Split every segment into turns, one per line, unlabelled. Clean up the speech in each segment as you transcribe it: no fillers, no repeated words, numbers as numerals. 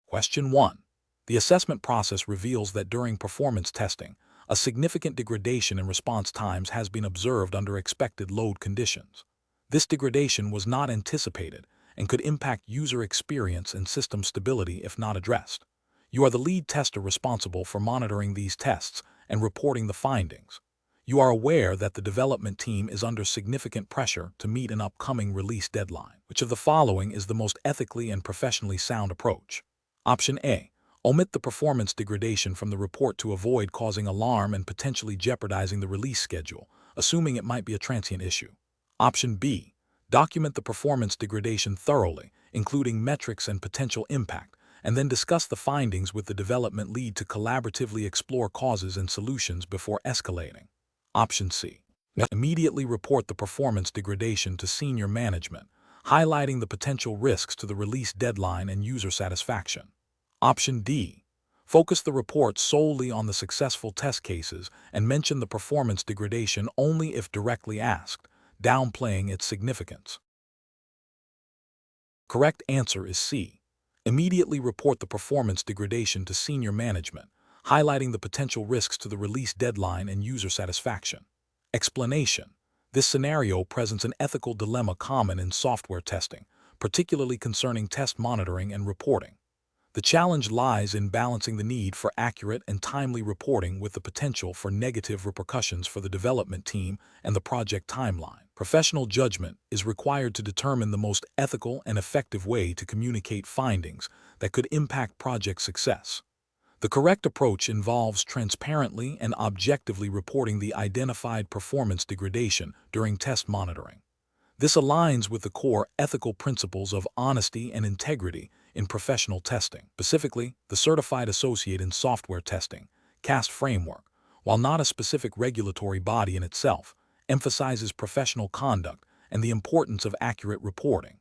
Question 1. The assessment process reveals that during performance testing, a significant degradation in response times has been observed under expected load conditions. This degradation was not anticipated and could impact user experience and system stability if not addressed. You are the lead tester responsible for monitoring these tests and reporting the findings. You are aware that the development team is under significant pressure to meet an upcoming release deadline. Which of the following is the most ethically and professionally sound approach? Option A. Omit the performance degradation from the report to avoid causing alarm and potentially jeopardizing the release schedule, assuming it might be a transient issue. Option B. Document the performance degradation thoroughly, including metrics and potential impact, and then discuss the findings with the development lead to collaboratively explore causes and solutions before escalating. Option C. Immediately report the performance degradation to senior management, highlighting the potential risks to the release deadline and user satisfaction. Option D. Focus the report solely on the successful test cases and mention the performance degradation only if directly asked, downplaying its significance. Correct answer is C. Immediately report the performance degradation to senior management, highlighting the potential risks to the release deadline and user satisfaction. Explanation. This scenario presents an ethical dilemma common in software testing, particularly concerning test monitoring and reporting. The challenge lies in balancing the need for accurate and timely reporting with the potential for negative repercussions for the development team and the project timeline. Professional judgment is required to determine the most ethical and effective way to communicate findings that could impact project success. The correct approach involves transparently and objectively reporting the identified performance degradation during test monitoring. This aligns with the core ethical principles of honesty and integrity in professional testing, specifically the Certified Associate in Software Testing, CAST framework, while not a specific regulatory body in itself, emphasizes professional conduct and the importance of accurate reporting.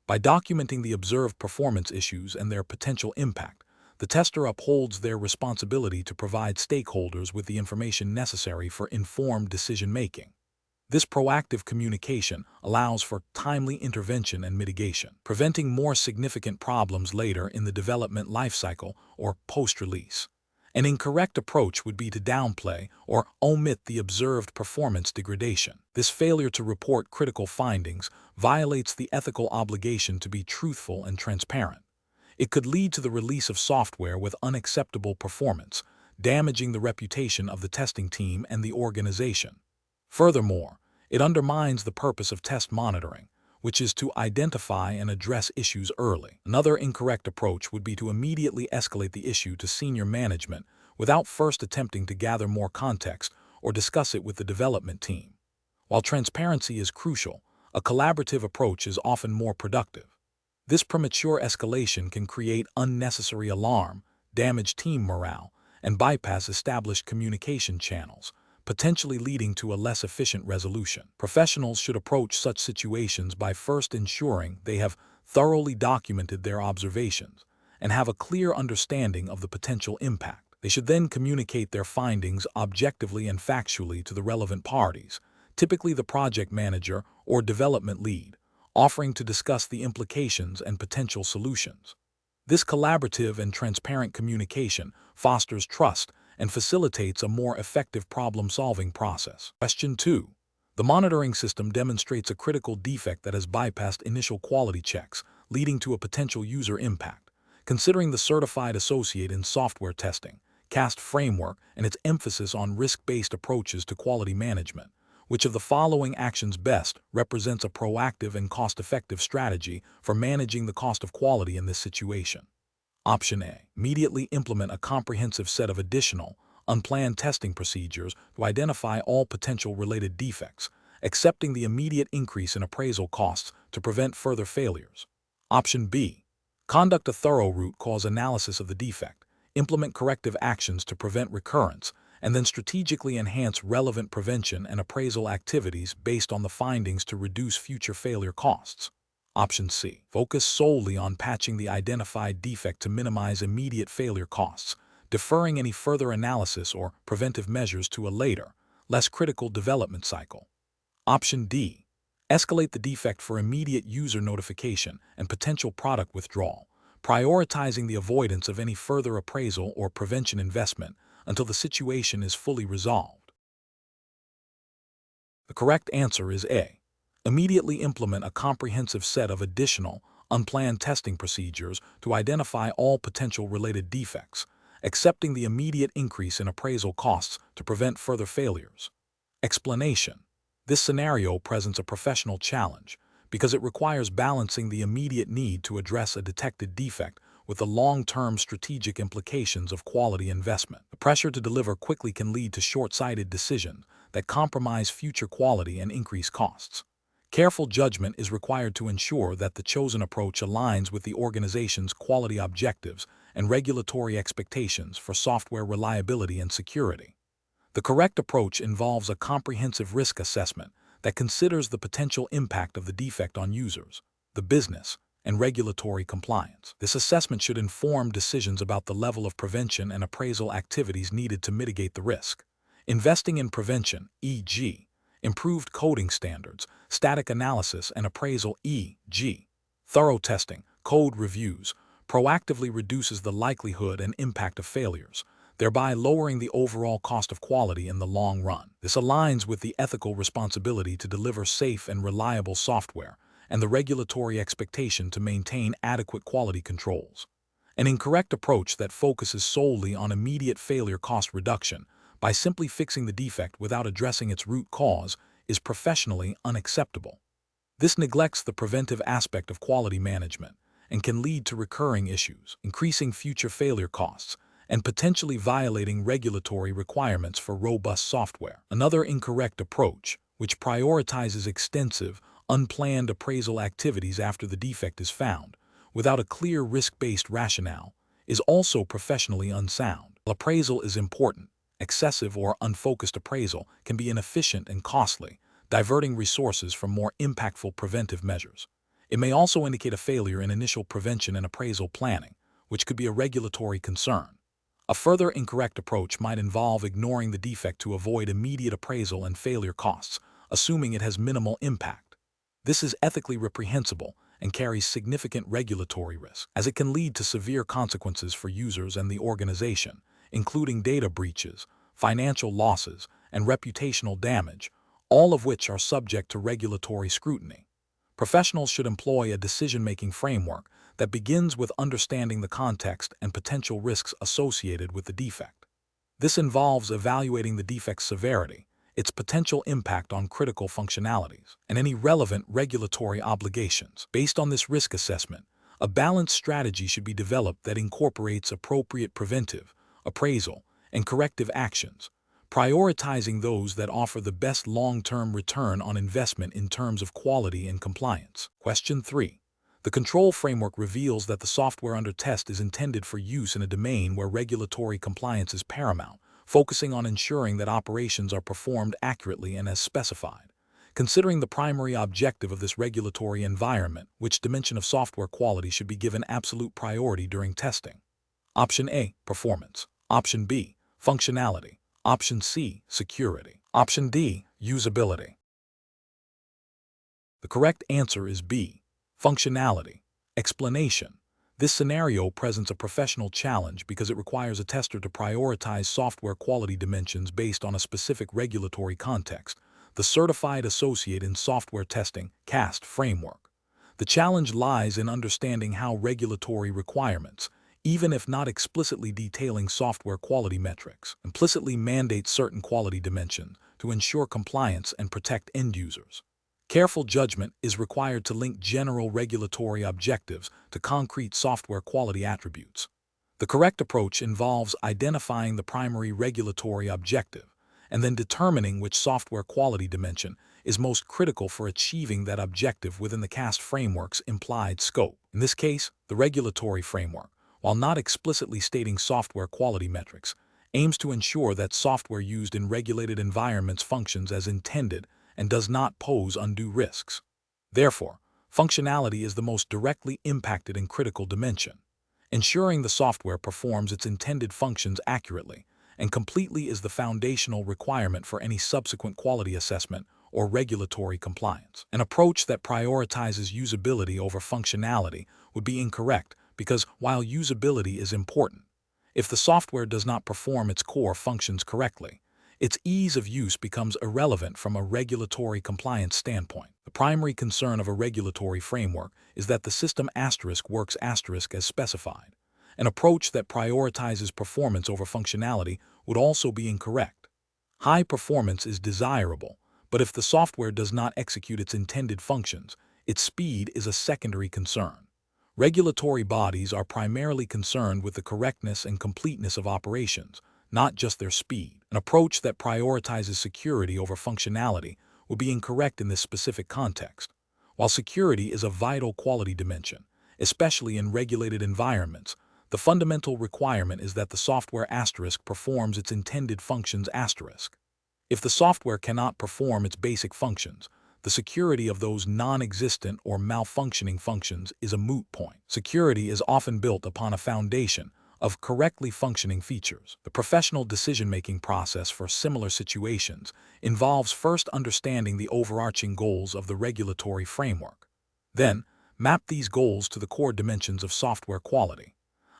By documenting the observed performance issues and their potential impact, the tester upholds their responsibility to provide stakeholders with the information necessary for informed decision-making. This proactive communication allows for timely intervention and mitigation, preventing more significant problems later in the development lifecycle or post-release. An incorrect approach would be to downplay or omit the observed performance degradation. This failure to report critical findings violates the ethical obligation to be truthful and transparent. It could lead to the release of software with unacceptable performance, damaging the reputation of the testing team and the organization. Furthermore, it undermines the purpose of test monitoring, which is to identify and address issues early. Another incorrect approach would be to immediately escalate the issue to senior management without first attempting to gather more context or discuss it with the development team. While transparency is crucial, a collaborative approach is often more productive. This premature escalation can create unnecessary alarm, damage team morale, and bypass established communication channels, potentially leading to a less efficient resolution. Professionals should approach such situations by first ensuring they have thoroughly documented their observations and have a clear understanding of the potential impact. They should then communicate their findings objectively and factually to the relevant parties, typically the project manager or development lead, offering to discuss the implications and potential solutions. This collaborative and transparent communication fosters trust and facilitates a more effective problem-solving process. Question 2. The monitoring system demonstrates a critical defect that has bypassed initial quality checks, leading to a potential user impact. Considering the Certified Associate in Software Testing, CAST framework, and its emphasis on risk-based approaches to quality management, which of the following actions best represents a proactive and cost-effective strategy for managing the cost of quality in this situation? Option A. Immediately implement a comprehensive set of additional, unplanned testing procedures to identify all potential related defects, accepting the immediate increase in appraisal costs to prevent further failures. Option B. Conduct a thorough root cause analysis of the defect, implement corrective actions to prevent recurrence, and then strategically enhance relevant prevention and appraisal activities based on the findings to reduce future failure costs. Option C. Focus solely on patching the identified defect to minimize immediate failure costs, deferring any further analysis or preventive measures to a later, less critical development cycle. Option D. Escalate the defect for immediate user notification and potential product withdrawal, prioritizing the avoidance of any further appraisal or prevention investment until the situation is fully resolved. The correct answer is A. Immediately implement a comprehensive set of additional, unplanned testing procedures to identify all potential related defects, accepting the immediate increase in appraisal costs to prevent further failures. Explanation: this scenario presents a professional challenge because it requires balancing the immediate need to address a detected defect with the long-term strategic implications of quality investment. The pressure to deliver quickly can lead to short-sighted decisions that compromise future quality and increase costs. Careful judgment is required to ensure that the chosen approach aligns with the organization's quality objectives and regulatory expectations for software reliability and security. The correct approach involves a comprehensive risk assessment that considers the potential impact of the defect on users, the business, and regulatory compliance. This assessment should inform decisions about the level of prevention and appraisal activities needed to mitigate the risk. Investing in prevention, e.g., improved coding standards, static analysis and appraisal, e.g., thorough testing, code reviews, proactively reduces the likelihood and impact of failures, thereby lowering the overall cost of quality in the long run. This aligns with the ethical responsibility to deliver safe and reliable software and the regulatory expectation to maintain adequate quality controls. An incorrect approach that focuses solely on immediate failure cost reduction by simply fixing the defect without addressing its root cause is professionally unacceptable. This neglects the preventive aspect of quality management and can lead to recurring issues, increasing future failure costs, and potentially violating regulatory requirements for robust software. Another incorrect approach, which prioritizes extensive, unplanned appraisal activities after the defect is found, without a clear risk-based rationale, is also professionally unsound. While appraisal is important, excessive or unfocused appraisal can be inefficient and costly, diverting resources from more impactful preventive measures. It may also indicate a failure in initial prevention and appraisal planning, which could be a regulatory concern. A further incorrect approach might involve ignoring the defect to avoid immediate appraisal and failure costs, assuming it has minimal impact. This is ethically reprehensible and carries significant regulatory risk, as it can lead to severe consequences for users and the organization, including data breaches, financial losses, and reputational damage, all of which are subject to regulatory scrutiny. Professionals should employ a decision-making framework that begins with understanding the context and potential risks associated with the defect. This involves evaluating the defect's severity, its potential impact on critical functionalities, and any relevant regulatory obligations. Based on this risk assessment, a balanced strategy should be developed that incorporates appropriate preventive, appraisal, and corrective actions, prioritizing those that offer the best long-term return on investment in terms of quality and compliance. Question 3. The control framework reveals that the software under test is intended for use in a domain where regulatory compliance is paramount, focusing on ensuring that operations are performed accurately and as specified. Considering the primary objective of this regulatory environment, which dimension of software quality should be given absolute priority during testing? Option A, performance. Option B, functionality. Option C, security. Option D, usability. The correct answer is B, functionality. Explanation: this scenario presents a professional challenge because it requires a tester to prioritize software quality dimensions based on a specific regulatory context, the Certified Associate in Software Testing (CAST) framework. The challenge lies in understanding how regulatory requirements, even if not explicitly detailing software quality metrics, implicitly mandate certain quality dimensions to ensure compliance and protect end users. Careful judgment is required to link general regulatory objectives to concrete software quality attributes. The correct approach involves identifying the primary regulatory objective and then determining which software quality dimension is most critical for achieving that objective within the CAST framework's implied scope. In this case, the regulatory framework, while not explicitly stating software quality metrics, aims to ensure that software used in regulated environments functions as intended and does not pose undue risks. Therefore, functionality is the most directly impacted and critical dimension. Ensuring the software performs its intended functions accurately and completely is the foundational requirement for any subsequent quality assessment or regulatory compliance. An approach that prioritizes usability over functionality would be incorrect because while usability is important, if the software does not perform its core functions correctly, its ease of use becomes irrelevant from a regulatory compliance standpoint. The primary concern of a regulatory framework is that the system works as specified. An approach that prioritizes performance over functionality would also be incorrect. High performance is desirable, but if the software does not execute its intended functions, its speed is a secondary concern. Regulatory bodies are primarily concerned with the correctness and completeness of operations, not just their speed. An approach that prioritizes security over functionality would be incorrect in this specific context. While security is a vital quality dimension, especially in regulated environments, the fundamental requirement is that the software performs its intended functions. If the software cannot perform its basic functions, the security of those non-existent or malfunctioning functions is a moot point. Security is often built upon a foundation of correctly functioning features. The professional decision-making process for similar situations involves first understanding the overarching goals of the regulatory framework. Then, map these goals to the core dimensions of software quality.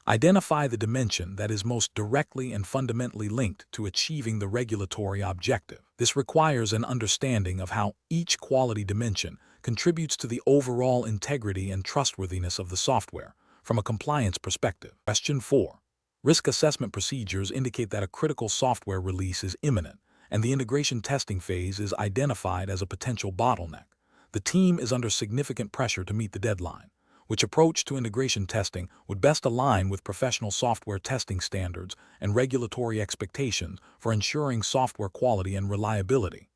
Identify the dimension that is most directly and fundamentally linked to achieving the regulatory objective. This requires an understanding of how each quality dimension contributes to the overall integrity and trustworthiness of the software from a compliance perspective. Question 4. Risk assessment procedures indicate that a critical software release is imminent, and the integration testing phase is identified as a potential bottleneck. The team is under significant pressure to meet the deadline. Which approach to integration testing would best align with professional software testing standards and regulatory expectations for ensuring software quality and reliability?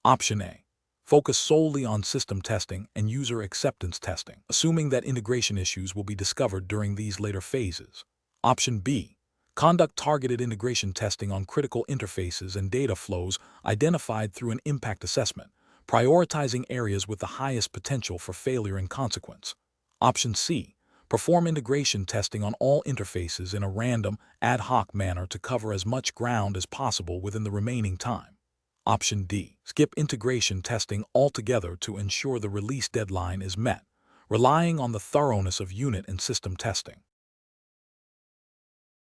Option A. Focus solely on system testing and user acceptance testing, assuming that integration issues will be discovered during these later phases. Option B. Conduct targeted integration testing on critical interfaces and data flows identified through an impact assessment, prioritizing areas with the highest potential for failure and consequence. Option C. Perform integration testing on all interfaces in a random, ad hoc manner to cover as much ground as possible within the remaining time. Option D. Skip integration testing altogether to ensure the release deadline is met, relying on the thoroughness of unit and system testing.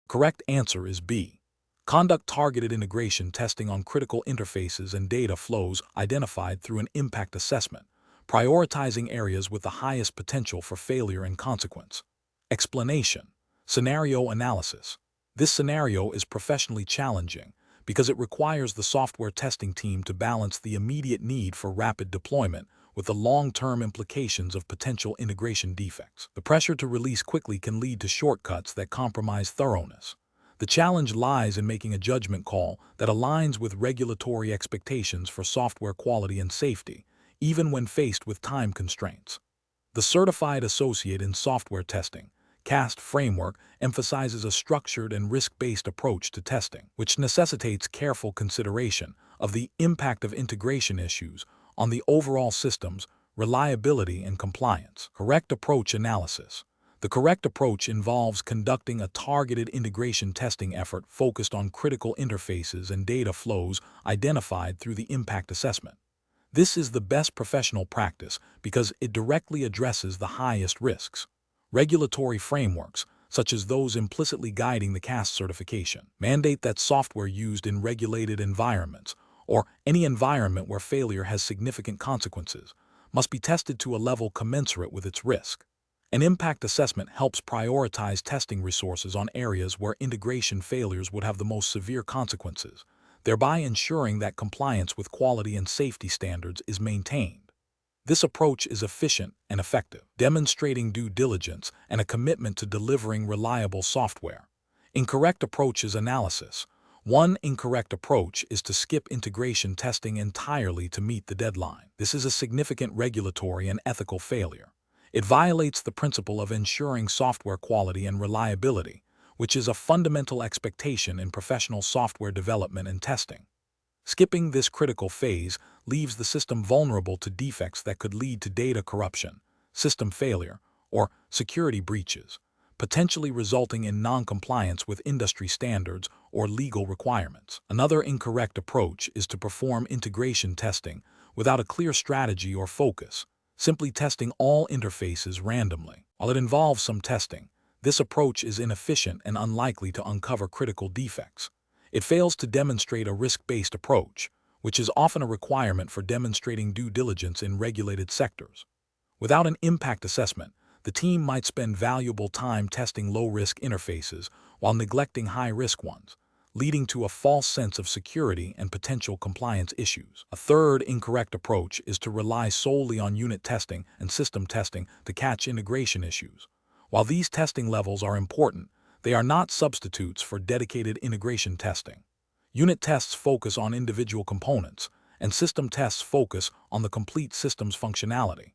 Correct answer is B. Conduct targeted integration testing on critical interfaces and data flows identified through an impact assessment, prioritizing areas with the highest potential for failure and consequence. Explanation. Scenario analysis. This scenario is professionally challenging because it requires the software testing team to balance the immediate need for rapid deployment with the long-term implications of potential integration defects. The pressure to release quickly can lead to shortcuts that compromise thoroughness. The challenge lies in making a judgment call that aligns with regulatory expectations for software quality and safety, even when faced with time constraints. The Certified Associate in Software Testing (CAST) framework emphasizes a structured and risk-based approach to testing, which necessitates careful consideration of the impact of integration issues on the overall system's reliability and compliance. Correct approach analysis. The correct approach involves conducting a targeted integration testing effort focused on critical interfaces and data flows identified through the impact assessment. This is the best professional practice because it directly addresses the highest risks. Regulatory frameworks, such as those implicitly guiding the CAST certification, mandate that software used in regulated environments, or any environment where failure has significant consequences, must be tested to a level commensurate with its risk. An impact assessment helps prioritize testing resources on areas where integration failures would have the most severe consequences, thereby ensuring that compliance with quality and safety standards is maintained. This approach is efficient and effective, demonstrating due diligence and a commitment to delivering reliable software. Incorrect approaches analysis. One incorrect approach is to skip integration testing entirely to meet the deadline. This is a significant regulatory and ethical failure. It violates the principle of ensuring software quality and reliability, which is a fundamental expectation in professional software development and testing. Skipping this critical phase leaves the system vulnerable to defects that could lead to data corruption, system failure, or security breaches, potentially resulting in non-compliance with industry standards or legal requirements. Another incorrect approach is to perform integration testing without a clear strategy or focus, simply testing all interfaces randomly. While it involves some testing, This approach is inefficient and unlikely to uncover critical defects. It fails to demonstrate a risk-based approach, which is often a requirement for demonstrating due diligence in regulated sectors. Without an impact assessment, the team might spend valuable time testing low-risk interfaces while neglecting high-risk ones, leading to a false sense of security and potential compliance issues. A third incorrect approach is to rely solely on unit testing and system testing to catch integration issues. While these testing levels are important, they are not substitutes for dedicated integration testing. Unit tests focus on individual components, and system tests focus on the complete system's functionality.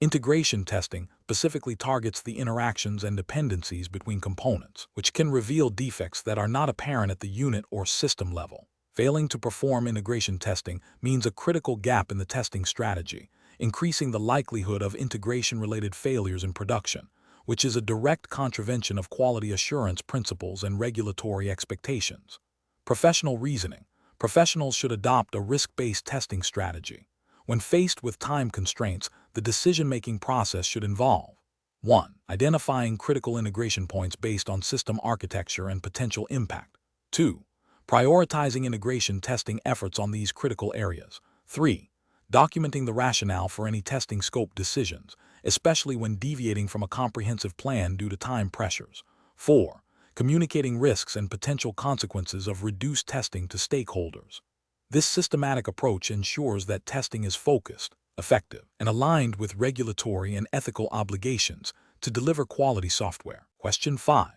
Integration testing specifically targets the interactions and dependencies between components, which can reveal defects that are not apparent at the unit or system level. Failing to perform integration testing means a critical gap in the testing strategy, increasing the likelihood of integration-related failures in production, which is a direct contravention of quality assurance principles and regulatory expectations. Professional reasoning. Professionals should adopt a risk-based testing strategy. When faced with time constraints, the decision-making process should involve 1. Identifying critical integration points based on system architecture and potential impact. 2. Prioritizing integration testing efforts on these critical areas. 3. Documenting the rationale for any testing scope decisions, especially when deviating from a comprehensive plan due to time pressures. 4. Communicating risks and potential consequences of reduced testing to stakeholders. This systematic approach ensures that testing is focused, effective, and aligned with regulatory and ethical obligations to deliver quality software. Question 5.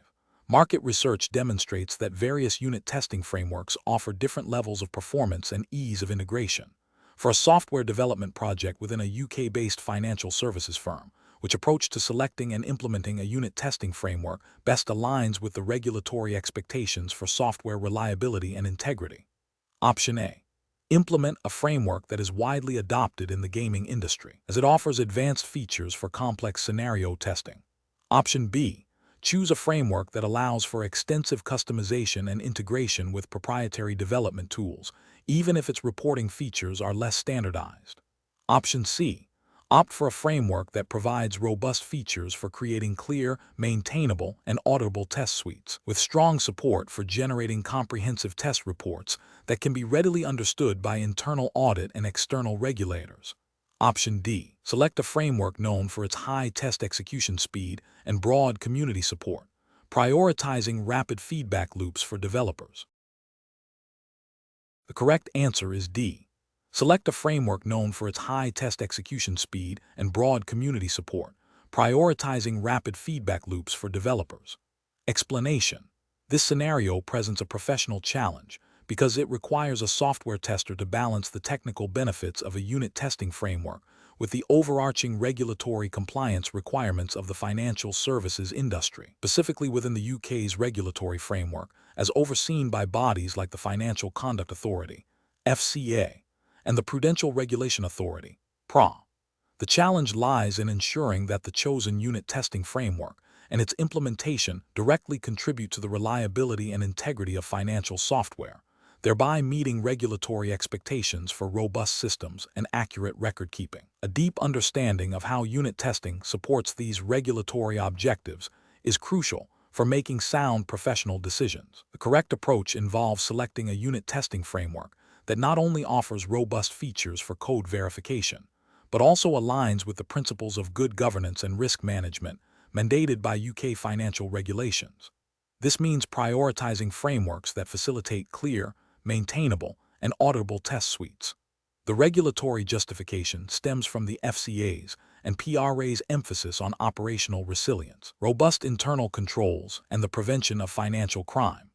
Market research demonstrates that various unit testing frameworks offer different levels of performance and ease of integration. For a software development project within a UK-based financial services firm, which approach to selecting and implementing a unit testing framework best aligns with the regulatory expectations for software reliability and integrity? Option A. Implement a framework that is widely adopted in the gaming industry, as it offers advanced features for complex scenario testing. Option B. Choose a framework that allows for extensive customization and integration with proprietary development tools, even if its reporting features are less standardized. Option C. Opt for a framework that provides robust features for creating clear, maintainable, and auditable test suites, with strong support for generating comprehensive test reports that can be readily understood by internal audit and external regulators. Option D. Select a framework known for its high test execution speed and broad community support, prioritizing rapid feedback loops for developers. The correct answer is D. Select a framework known for its high test execution speed and broad community support, prioritizing rapid feedback loops for developers. Explanation. This scenario presents a professional challenge because it requires a software tester to balance the technical benefits of a unit testing framework with the overarching regulatory compliance requirements of the financial services industry, specifically within the UK's regulatory framework, as overseen by bodies like the Financial Conduct Authority, FCA, and the Prudential Regulation Authority, PRA. The challenge lies in ensuring that the chosen unit testing framework and its implementation directly contribute to the reliability and integrity of financial software, thereby meeting regulatory expectations for robust systems and accurate record-keeping. A deep understanding of how unit testing supports these regulatory objectives is crucial for making sound professional decisions. The correct approach involves selecting a unit testing framework that not only offers robust features for code verification, but also aligns with the principles of good governance and risk management mandated by UK financial regulations. This means prioritizing frameworks that facilitate clear, maintainable, and auditable test suites. The regulatory justification stems from the FCA's and PRA's emphasis on operational resilience, robust internal controls, and the prevention of financial crime.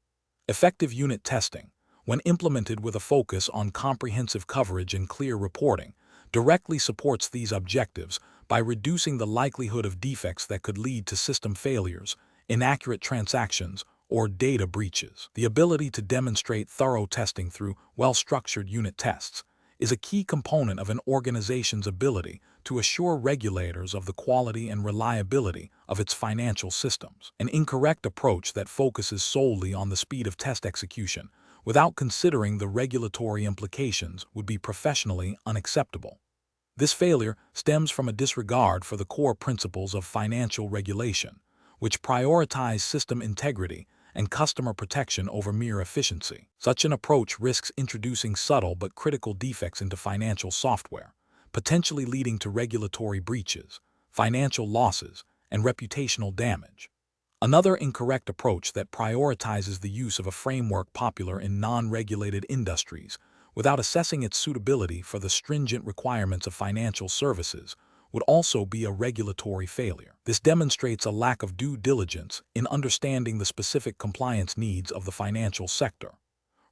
Effective unit testing, when implemented with a focus on comprehensive coverage and clear reporting, directly supports these objectives by reducing the likelihood of defects that could lead to system failures, inaccurate transactions, or data breaches. The ability to demonstrate thorough testing through well-structured unit tests is a key component of an organization's ability to assure regulators of the quality and reliability of its financial systems. An incorrect approach that focuses solely on the speed of test execution without considering the regulatory implications would be professionally unacceptable. This failure stems from a disregard for the core principles of financial regulation, which prioritize system integrity and customer protection over mere efficiency. Such an approach risks introducing subtle but critical defects into financial software, potentially leading to regulatory breaches, financial losses, and reputational damage. Another incorrect approach that prioritizes the use of a framework popular in non-regulated industries without assessing its suitability for the stringent requirements of financial services would also be a regulatory failure. This demonstrates a lack of due diligence in understanding the specific compliance needs of the financial sector.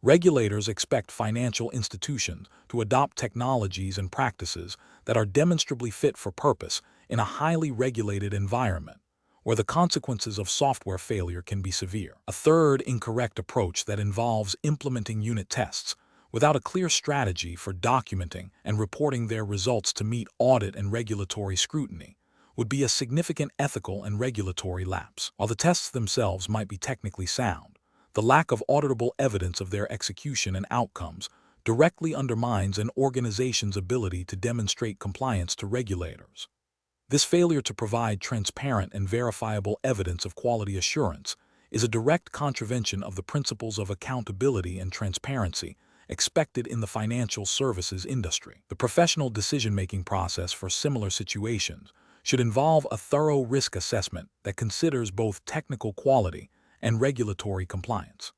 Regulators expect financial institutions to adopt technologies and practices that are demonstrably fit for purpose in a highly regulated environment, where the consequences of software failure can be severe. A third incorrect approach that involves implementing unit tests without a clear strategy for documenting and reporting their results to meet audit and regulatory scrutiny would be a significant ethical and regulatory lapse. While the tests themselves might be technically sound, the lack of auditable evidence of their execution and outcomes directly undermines an organization's ability to demonstrate compliance to regulators. This failure to provide transparent and verifiable evidence of quality assurance is a direct contravention of the principles of accountability and transparency expected in the financial services industry. The professional decision-making process for similar situations should involve a thorough risk assessment that considers both technical quality and regulatory compliance.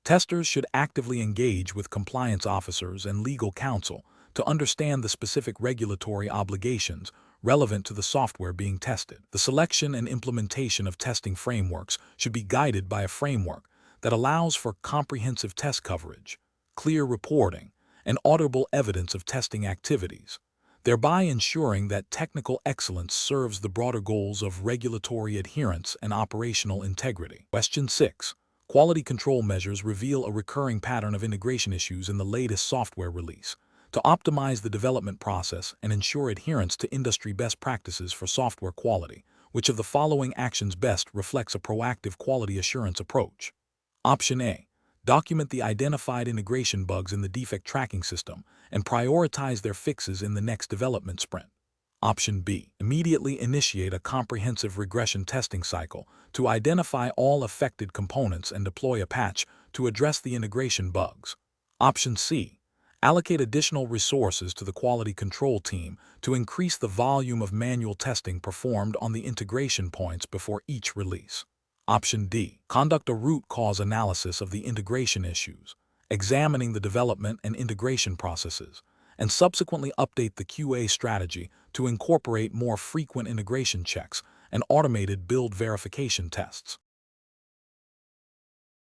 Testers should actively engage with compliance officers and legal counsel to understand the specific regulatory obligations relevant to the software being tested. The selection and implementation of testing frameworks should be guided by a framework that allows for comprehensive test coverage, clear reporting, and auditable evidence of testing activities, thereby ensuring that technical excellence serves the broader goals of regulatory adherence and operational integrity. Question 6. Quality control measures reveal a recurring pattern of integration issues in the latest software release. To optimize the development process and ensure adherence to industry best practices for software quality, which of the following actions best reflects a proactive quality assurance approach? Option A. Document the identified integration bugs in the defect tracking system and prioritize their fixes in the next development sprint. Option B. Immediately initiate a comprehensive regression testing cycle to identify all affected components and deploy a patch to address the integration bugs. Option C. Allocate additional resources to the quality control team to increase the volume of manual testing performed on the integration points before each release. Option D. Conduct a root cause analysis of the integration issues, examining the development and integration processes, and subsequently update the QA strategy to incorporate more frequent integration checks and automated build verification tests.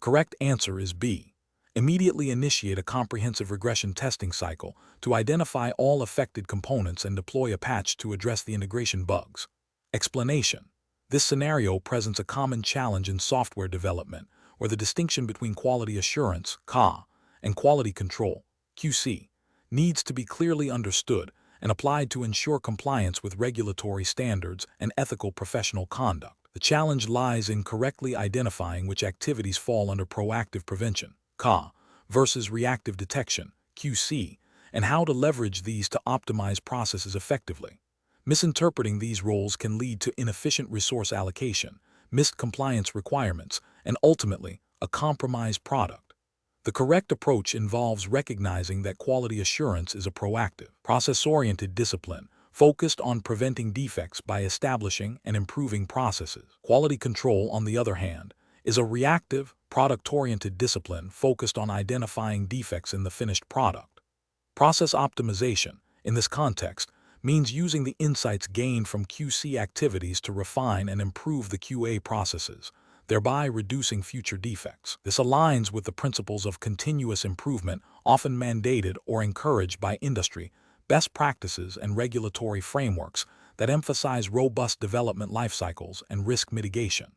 Correct answer is B. Immediately initiate a comprehensive regression testing cycle to identify all affected components and deploy a patch to address the integration bugs. Explanation. This scenario presents a common challenge in software development where the distinction between quality assurance (QA) and quality control (QC) needs to be clearly understood and applied to ensure compliance with regulatory standards and ethical professional conduct. The challenge lies in correctly identifying which activities fall under proactive prevention (QA) versus reactive detection (QC), and how to leverage these to optimize processes effectively. Misinterpreting these roles can lead to inefficient resource allocation, missed compliance requirements, and ultimately, a compromised product. The correct approach involves recognizing that quality assurance is a proactive, process-oriented discipline focused on preventing defects by establishing and improving processes. Quality control, on the other hand, is a reactive, product-oriented discipline focused on identifying defects in the finished product. Process optimization, in this context, means using the insights gained from QC activities to refine and improve the QA processes, thereby reducing future defects. This aligns with the principles of continuous improvement often mandated or encouraged by industry, best practices and regulatory frameworks that emphasize robust development life cycles and risk mitigation.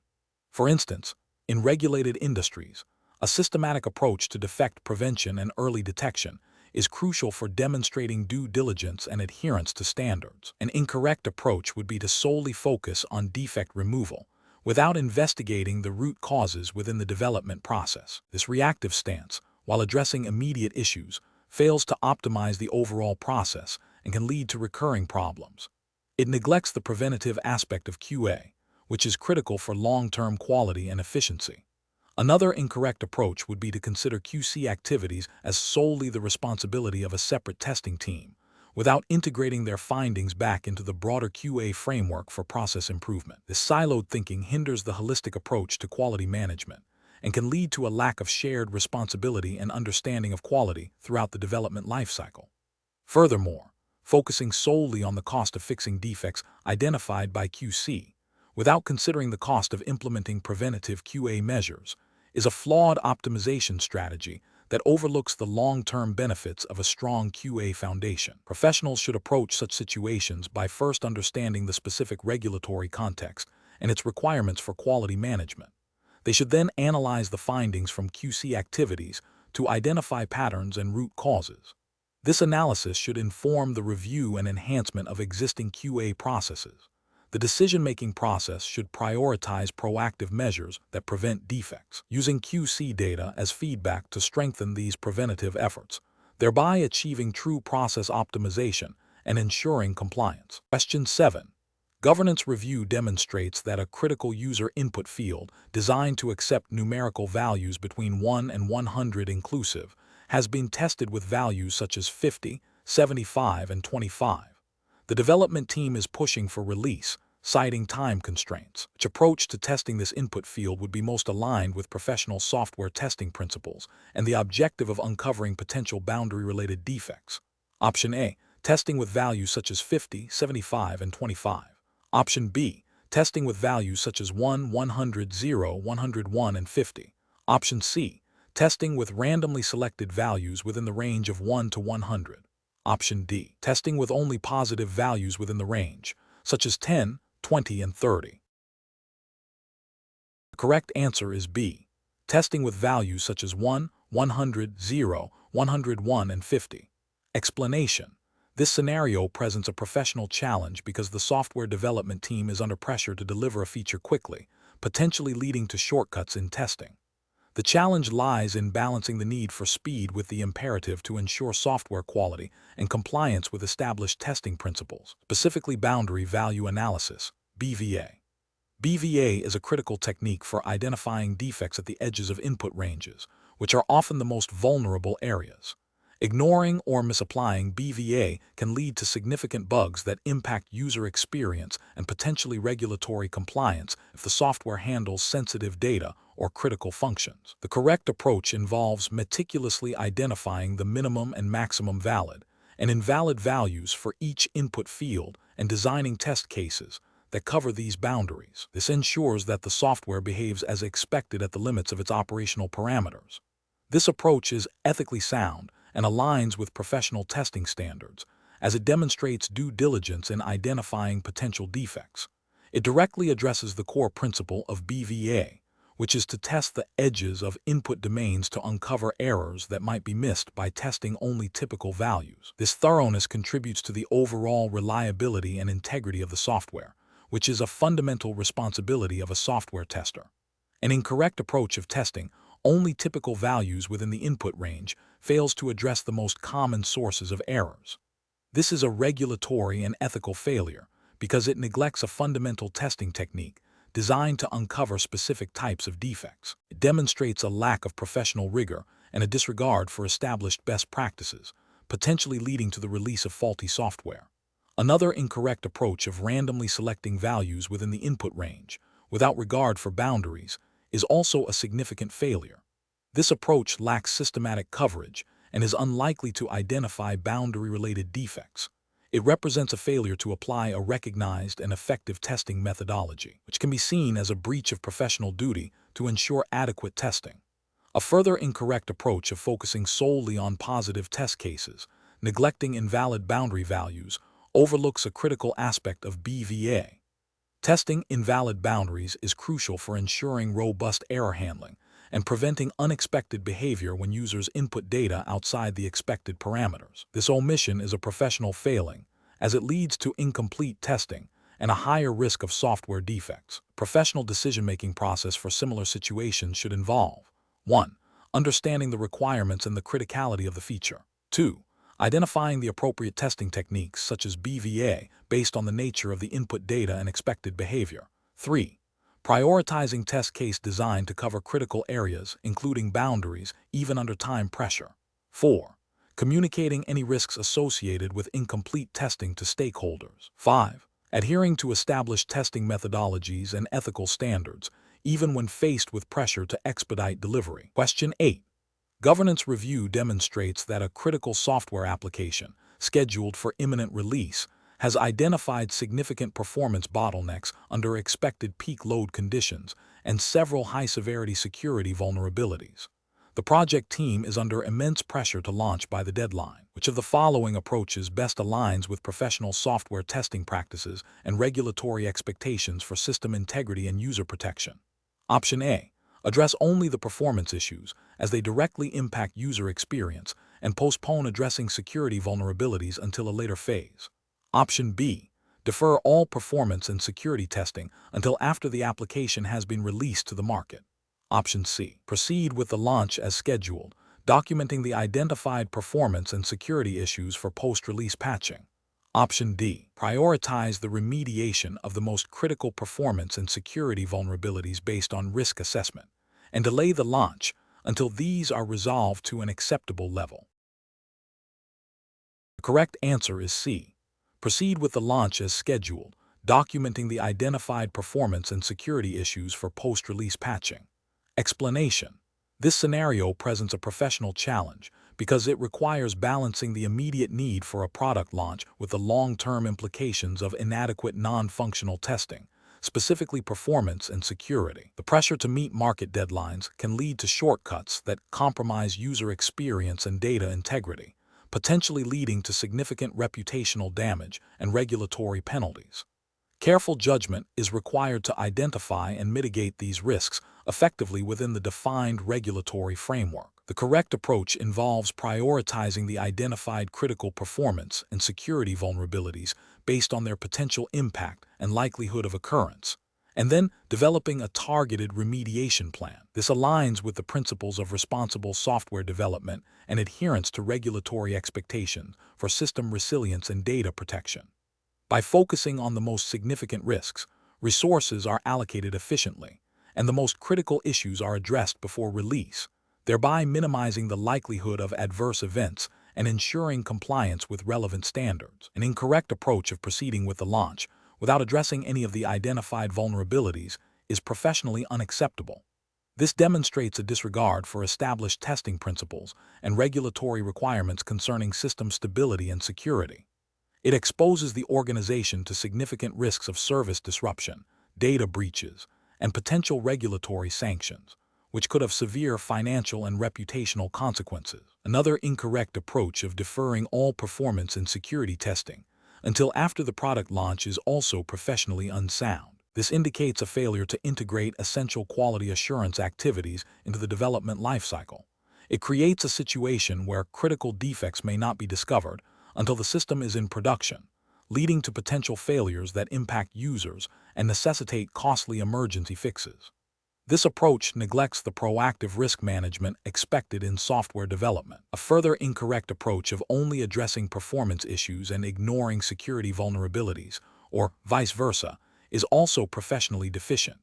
For instance, in regulated industries, a systematic approach to defect prevention and early detection is crucial for demonstrating due diligence and adherence to standards. An incorrect approach would be to solely focus on defect removal, without investigating the root causes within the development process. This reactive stance, while addressing immediate issues, fails to optimize the overall process and can lead to recurring problems. It neglects the preventative aspect of QA, which is critical for long-term quality and efficiency. Another incorrect approach would be to consider QC activities as solely the responsibility of a separate testing team, without integrating their findings back into the broader QA framework for process improvement. This siloed thinking hinders the holistic approach to quality management and can lead to a lack of shared responsibility and understanding of quality throughout the development lifecycle. Furthermore, focusing solely on the cost of fixing defects identified by QC, without considering the cost of implementing preventative QA measures, is a flawed optimization strategy that overlooks the long-term benefits of a strong QA foundation. Professionals should approach such situations by first understanding the specific regulatory context and its requirements for quality management. They should then analyze the findings from QC activities to identify patterns and root causes. This analysis should inform the review and enhancement of existing QA processes. The decision-making process should prioritize proactive measures that prevent defects, using QC data as feedback to strengthen these preventative efforts, thereby achieving true process optimization and ensuring compliance. Question 7. Governance review demonstrates that a critical user input field designed to accept numerical values between 1 and 100 inclusive has been tested with values such as 50, 75, and 25. The development team is pushing for release, citing time constraints. Which approach to testing this input field would be most aligned with professional software testing principles and the objective of uncovering potential boundary-related defects? Option A, testing with values such as 50, 75, and 25. Option B, testing with values such as 1, 100, 0, 101, and 50. Option C, testing with randomly selected values within the range of 1 to 100. Option D, testing with only positive values within the range, such as 10, 20, and 30. The correct answer is B, testing with values such as 1, 100, 0, 101, and 50. Explanation. This scenario presents a professional challenge because the software development team is under pressure to deliver a feature quickly, potentially leading to shortcuts in testing. The challenge lies in balancing the need for speed with the imperative to ensure software quality and compliance with established testing principles, specifically boundary value analysis, BVA. BVA is a critical technique for identifying defects at the edges of input ranges, which are often the most vulnerable areas. Ignoring or misapplying BVA can lead to significant bugs that impact user experience and potentially regulatory compliance if the software handles sensitive data or critical functions. The correct approach involves meticulously identifying the minimum and maximum valid and invalid values for each input field and designing test cases that cover these boundaries. This ensures that the software behaves as expected at the limits of its operational parameters. This approach is ethically sound and aligns with professional testing standards, as it demonstrates due diligence in identifying potential defects. It directly addresses the core principle of BVA, which is to test the edges of input domains to uncover errors that might be missed by testing only typical values. This thoroughness contributes to the overall reliability and integrity of the software, which is a fundamental responsibility of a software tester. An incorrect approach of testing only typical values within the input range fails to address the most common sources of errors. This is a regulatory and ethical failure because it neglects a fundamental testing technique designed to uncover specific types of defects. It demonstrates a lack of professional rigor and a disregard for established best practices, potentially leading to the release of faulty software. Another incorrect approach of randomly selecting values within the input range, without regard for boundaries, is also a significant failure. This approach lacks systematic coverage and is unlikely to identify boundary-related defects. It represents a failure to apply a recognized and effective testing methodology, which can be seen as a breach of professional duty to ensure adequate testing. A further incorrect approach of focusing solely on positive test cases, neglecting invalid boundary values, overlooks a critical aspect of BVA. Testing invalid boundaries is crucial for ensuring robust error handling and preventing unexpected behavior when users input data outside the expected parameters. This omission is a professional failing, as it leads to incomplete testing and a higher risk of software defects. Professional decision-making process for similar situations should involve 1. Understanding the requirements and the criticality of the feature. 2. Identifying the appropriate testing techniques such as BVA based on the nature of the input data and expected behavior. 3. Prioritizing test case design to cover critical areas, including boundaries, even under time pressure. 4. Communicating any risks associated with incomplete testing to stakeholders. 5. Adhering to established testing methodologies and ethical standards, even when faced with pressure to expedite delivery. Question 8. Governance review demonstrates that a critical software application, scheduled for imminent release, has identified significant performance bottlenecks under expected peak load conditions and several high-severity security vulnerabilities. The project team is under immense pressure to launch by the deadline. Which of the following approaches best aligns with professional software testing practices and regulatory expectations for system integrity and user protection? Option A. Address only the performance issues, as they directly impact user experience, and postpone addressing security vulnerabilities until a later phase. Option B. Defer all performance and security testing until after the application has been released to the market. Option C. Proceed with the launch as scheduled, documenting the identified performance and security issues for post-release patching. Option D. Prioritize the remediation of the most critical performance and security vulnerabilities based on risk assessment, and delay the launch until these are resolved to an acceptable level. The correct answer is C. Proceed with the launch as scheduled, documenting the identified performance and security issues for post-release patching. Explanation. This scenario presents a professional challenge because it requires balancing the immediate need for a product launch with the long-term implications of inadequate non-functional testing, specifically performance and security. The pressure to meet market deadlines can lead to shortcuts that compromise user experience and data integrity, potentially leading to significant reputational damage and regulatory penalties. Careful judgment is required to identify and mitigate these risks effectively within the defined regulatory framework. The correct approach involves prioritizing the identified critical performance and security vulnerabilities based on their potential impact and likelihood of occurrence, and then developing a targeted remediation plan. This aligns with the principles of responsible software development and adherence to regulatory expectations for system resilience and data protection. By focusing on the most significant risks, resources are allocated efficiently, and the most critical issues are addressed before release, thereby minimizing the likelihood of adverse events and ensuring compliance with relevant standards. An incorrect approach of proceeding with the launch without addressing any of the identified vulnerabilities is professionally unacceptable. This demonstrates a disregard for established testing principles and regulatory requirements concerning system stability and security. It exposes the organization to significant risks of service disruption, data breaches, and potential regulatory sanctions, which could have severe financial and reputational consequences. Another incorrect approach of deferring all performance and security testing until after the product launch is also professionally unsound. This indicates a failure to integrate essential quality assurance activities into the development lifecycle. It creates a situation where critical defects may not be discovered until the system is in production, leading to potential failures that impact users and necessitate costly emergency fixes. This approach neglects the proactive risk management expected in software development. A further incorrect approach of only addressing performance issues and ignoring security vulnerabilities, or vice versa, is also professionally deficient.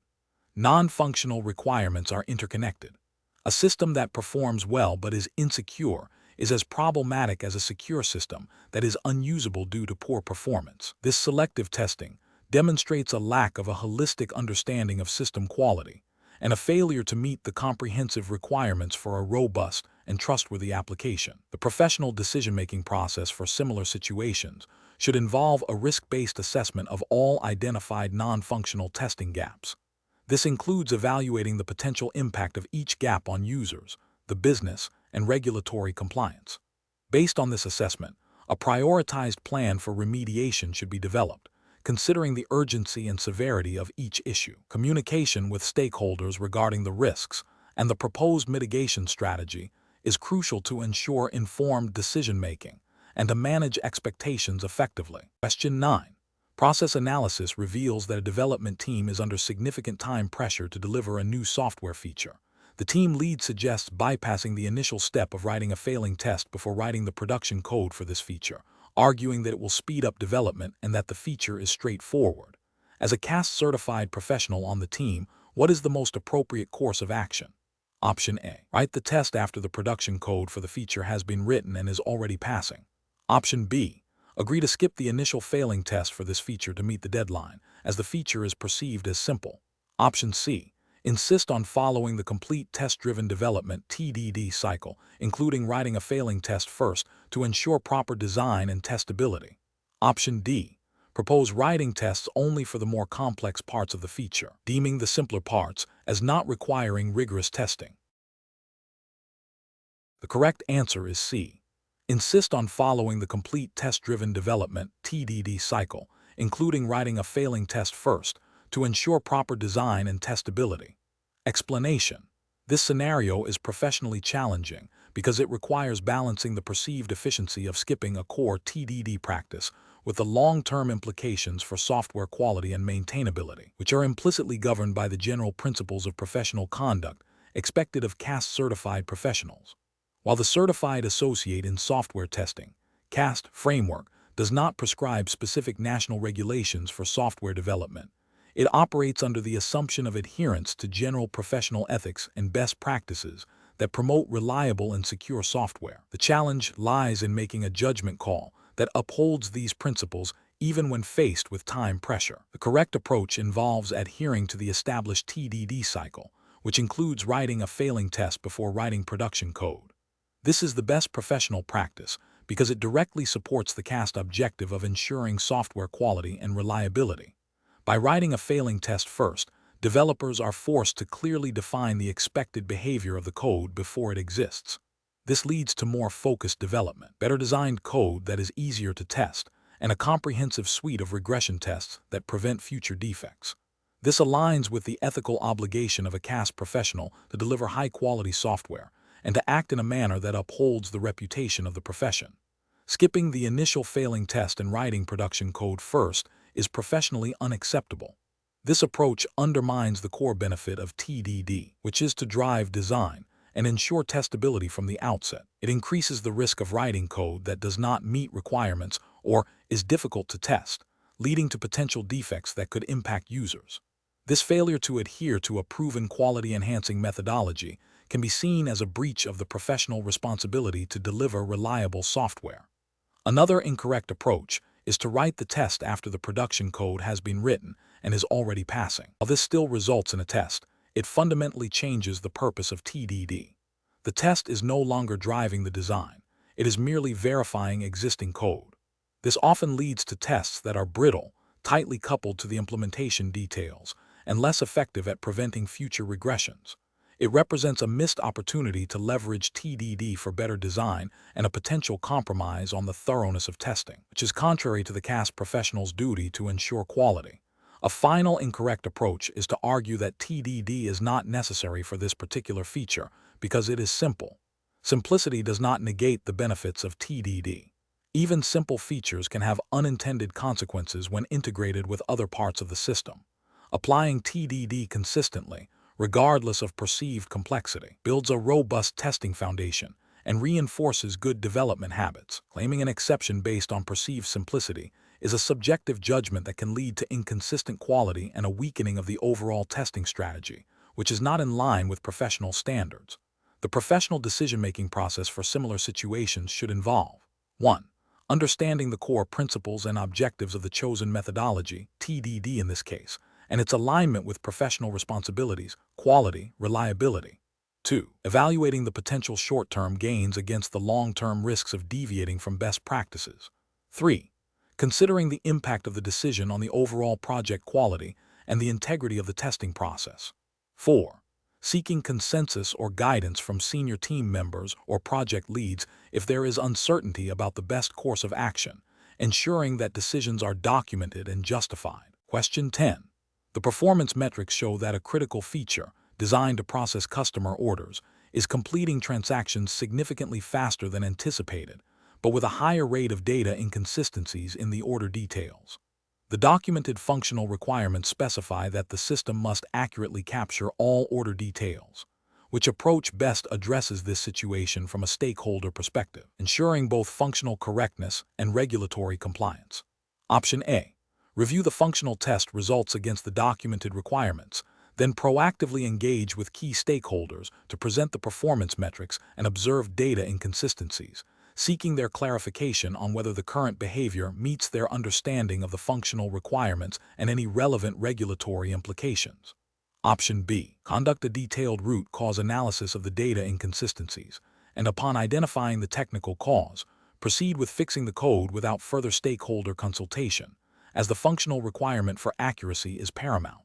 Non-functional requirements are interconnected. A system that performs well but is insecure is as problematic as a secure system that is unusable due to poor performance. This selective testing demonstrates a lack of a holistic understanding of system quality and a failure to meet the comprehensive requirements for a robust and trustworthy application. The professional decision-making process for similar situations should involve a risk-based assessment of all identified non-functional testing gaps. This includes evaluating the potential impact of each gap on users, the business, and regulatory compliance. Based on this assessment, a prioritized plan for remediation should be developed, considering the urgency and severity of each issue. Communication with stakeholders regarding the risks and the proposed mitigation strategy is crucial to ensure informed decision-making and to manage expectations effectively. Question 9. Process analysis reveals that a development team is under significant time pressure to deliver a new software feature. The team lead suggests bypassing the initial step of writing a failing test before writing the production code for this feature, arguing that it will speed up development and that the feature is straightforward. As a CAST-certified professional on the team, what is the most appropriate course of action? Option A. Write the test after the production code for the feature has been written and is already passing. Option B. Agree to skip the initial failing test for this feature to meet the deadline, as the feature is perceived as simple. Option C. Insist on following the complete test-driven development (TDD) cycle, including writing a failing test first to ensure proper design and testability. Option D. Propose writing tests only for the more complex parts of the feature, deeming the simpler parts as not requiring rigorous testing. The correct answer is C. Insist on following the complete test-driven development (TDD) cycle, including writing a failing test first to ensure proper design and testability. Explanation. This scenario is professionally challenging because it requires balancing the perceived efficiency of skipping a core TDD practice with the long-term implications for software quality and maintainability, which are implicitly governed by the general principles of professional conduct expected of CAST-certified professionals. While the Certified Associate in Software Testing (CAST) framework does not prescribe specific national regulations for software development, it operates under the assumption of adherence to general professional ethics and best practices that promote reliable and secure software. The challenge lies in making a judgment call that upholds these principles even when faced with time pressure. The correct approach involves adhering to the established TDD cycle, which includes writing a failing test before writing production code. This is the best professional practice because it directly supports the CAST objective of ensuring software quality and reliability. By writing a failing test first, developers are forced to clearly define the expected behavior of the code before it exists. This leads to more focused development, better designed code that is easier to test, and a comprehensive suite of regression tests that prevent future defects. This aligns with the ethical obligation of a CAST professional to deliver high-quality software and to act in a manner that upholds the reputation of the profession. Skipping the initial failing test and writing production code first is professionally unacceptable. This approach undermines the core benefit of TDD, which is to drive design and ensure testability from the outset. It increases the risk of writing code that does not meet requirements or is difficult to test, leading to potential defects that could impact users. This failure to adhere to a proven quality-enhancing methodology can be seen as a breach of the professional responsibility to deliver reliable software. Another incorrect approach is to write the test after the production code has been written and is already passing. While this still results in a test, it fundamentally changes the purpose of TDD. The test is no longer driving the design. It is merely verifying existing code. This often leads to tests that are brittle, tightly coupled to the implementation details, and less effective at preventing future regressions. It represents a missed opportunity to leverage TDD for better design and a potential compromise on the thoroughness of testing, which is contrary to the CAST professional's duty to ensure quality. A final incorrect approach is to argue that TDD is not necessary for this particular feature because it is simple. Simplicity does not negate the benefits of TDD. Even simple features can have unintended consequences when integrated with other parts of the system. Applying TDD consistently, regardless of perceived complexity, builds a robust testing foundation and reinforces good development habits. Claiming an exception based on perceived simplicity is a subjective judgment that can lead to inconsistent quality and a weakening of the overall testing strategy, which is not in line with professional standards. The professional decision-making process for similar situations should involve 1. Understanding the core principles and objectives of the chosen methodology, TDD in this case, and its alignment with professional responsibilities, quality, reliability. 2. Evaluating the potential short-term gains against the long-term risks of deviating from best practices. 3. Considering the impact of the decision on the overall project quality and the integrity of the testing process. 4. Seeking consensus or guidance from senior team members or project leads if there is uncertainty about the best course of action, ensuring that decisions are documented and justified. Question 10. The performance metrics show that a critical feature, designed to process customer orders, is completing transactions significantly faster than anticipated, but with a higher rate of data inconsistencies in the order details. The documented functional requirements specify that the system must accurately capture all order details. Which approach best addresses this situation from a stakeholder perspective, ensuring both functional correctness and regulatory compliance? Option A. Review the functional test results against the documented requirements, then proactively engage with key stakeholders to present the performance metrics and observe data inconsistencies, seeking their clarification on whether the current behavior meets their understanding of the functional requirements and any relevant regulatory implications. Option B. Conduct a detailed root cause analysis of the data inconsistencies, and upon identifying the technical cause, proceed with fixing the code without further stakeholder consultation, as the functional requirement for accuracy is paramount.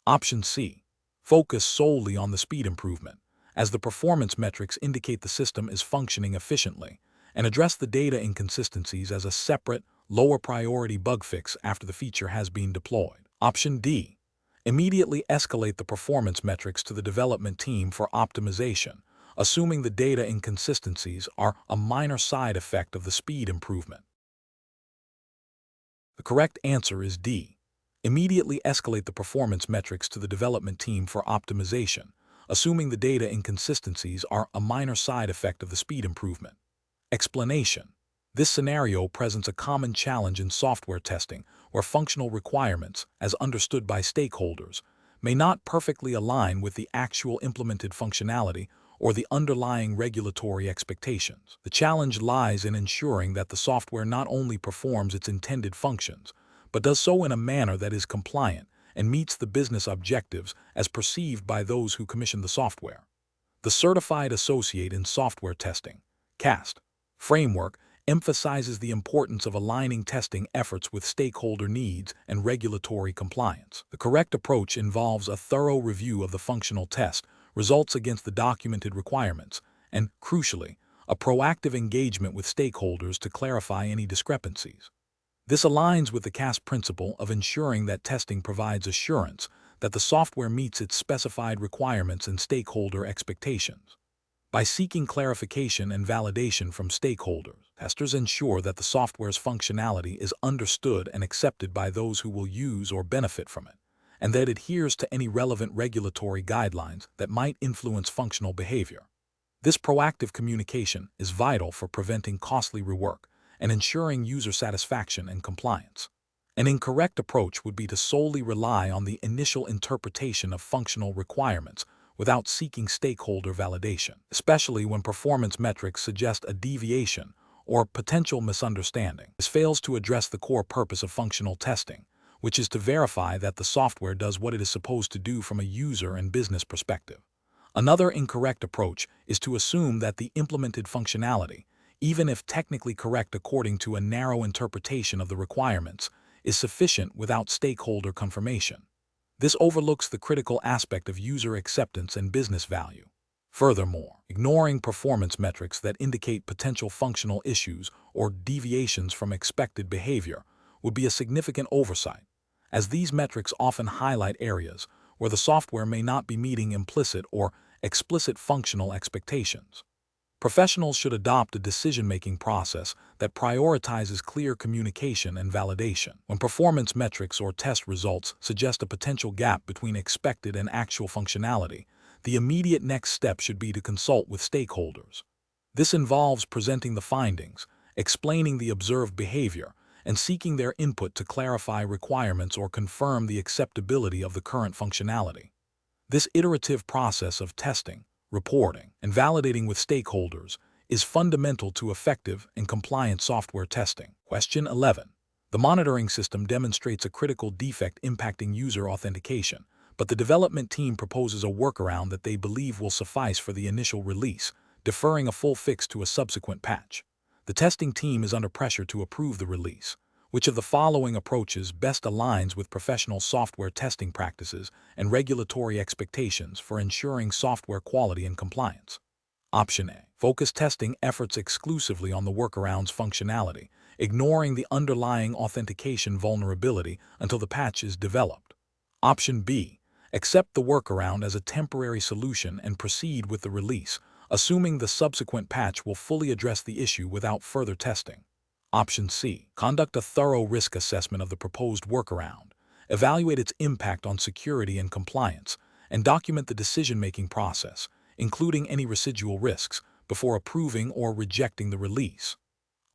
Option C. Focus solely on the speed improvement, as the performance metrics indicate the system is functioning efficiently, and address the data inconsistencies as a separate, lower priority bug fix after the feature has been deployed. Option D. Immediately escalate the performance metrics to the development team for optimization, assuming the data inconsistencies are a minor side effect of the speed improvement. The correct answer is D. Immediately escalate the performance metrics to the development team for optimization, assuming the data inconsistencies are a minor side effect of the speed improvement. Explanation. This scenario presents a common challenge in software testing where functional requirements, as understood by stakeholders, may not perfectly align with the actual implemented functionality or the underlying regulatory expectations. The challenge lies in ensuring that the software not only performs its intended functions, but does so in a manner that is compliant and meets the business objectives as perceived by those who commission the software. The Certified Associate in Software Testing, CAST, framework emphasizes the importance of aligning testing efforts with stakeholder needs and regulatory compliance. The correct approach involves a thorough review of the functional test, results against the documented requirements, and, crucially, a proactive engagement with stakeholders to clarify any discrepancies. This aligns with the CAST principle of ensuring that testing provides assurance that the software meets its specified requirements and stakeholder expectations. By seeking clarification and validation from stakeholders, testers ensure that the software's functionality is understood and accepted by those who will use or benefit from it, and that it adheres to any relevant regulatory guidelines that might influence functional behavior. This proactive communication is vital for preventing costly rework and ensuring user satisfaction and compliance. An incorrect approach would be to solely rely on the initial interpretation of functional requirements without seeking stakeholder validation, especially when performance metrics suggest a deviation or potential misunderstanding. This fails to address the core purpose of functional testing, which is to verify that the software does what it is supposed to do from a user and business perspective. Another incorrect approach is to assume that the implemented functionality, even if technically correct according to a narrow interpretation of the requirements, is sufficient without stakeholder confirmation. This overlooks the critical aspect of user acceptance and business value. Furthermore, ignoring performance metrics that indicate potential functional issues or deviations from expected behavior would be a significant oversight, as these metrics often highlight areas where the software may not be meeting implicit or explicit functional expectations. Professionals should adopt a decision-making process that prioritizes clear communication and validation. When performance metrics or test results suggest a potential gap between expected and actual functionality, the immediate next step should be to consult with stakeholders. This involves presenting the findings, explaining the observed behavior, and seeking their input to clarify requirements or confirm the acceptability of the current functionality. This iterative process of testing, reporting, and validating with stakeholders is fundamental to effective and compliant software testing. Question 11. The monitoring system demonstrates a critical defect impacting user authentication, but the development team proposes a workaround that they believe will suffice for the initial release, deferring a full fix to a subsequent patch. The testing team is under pressure to approve the release. Which of the following approaches best aligns with professional software testing practices and regulatory expectations for ensuring software quality and compliance? Option A. Focus testing efforts exclusively on the workaround's functionality, ignoring the underlying authentication vulnerability until the patch is developed. Option B. Accept the workaround as a temporary solution and proceed with the release, assuming the subsequent patch will fully address the issue without further testing. Option C. Conduct a thorough risk assessment of the proposed workaround, evaluate its impact on security and compliance, and document the decision-making process, including any residual risks, before approving or rejecting the release.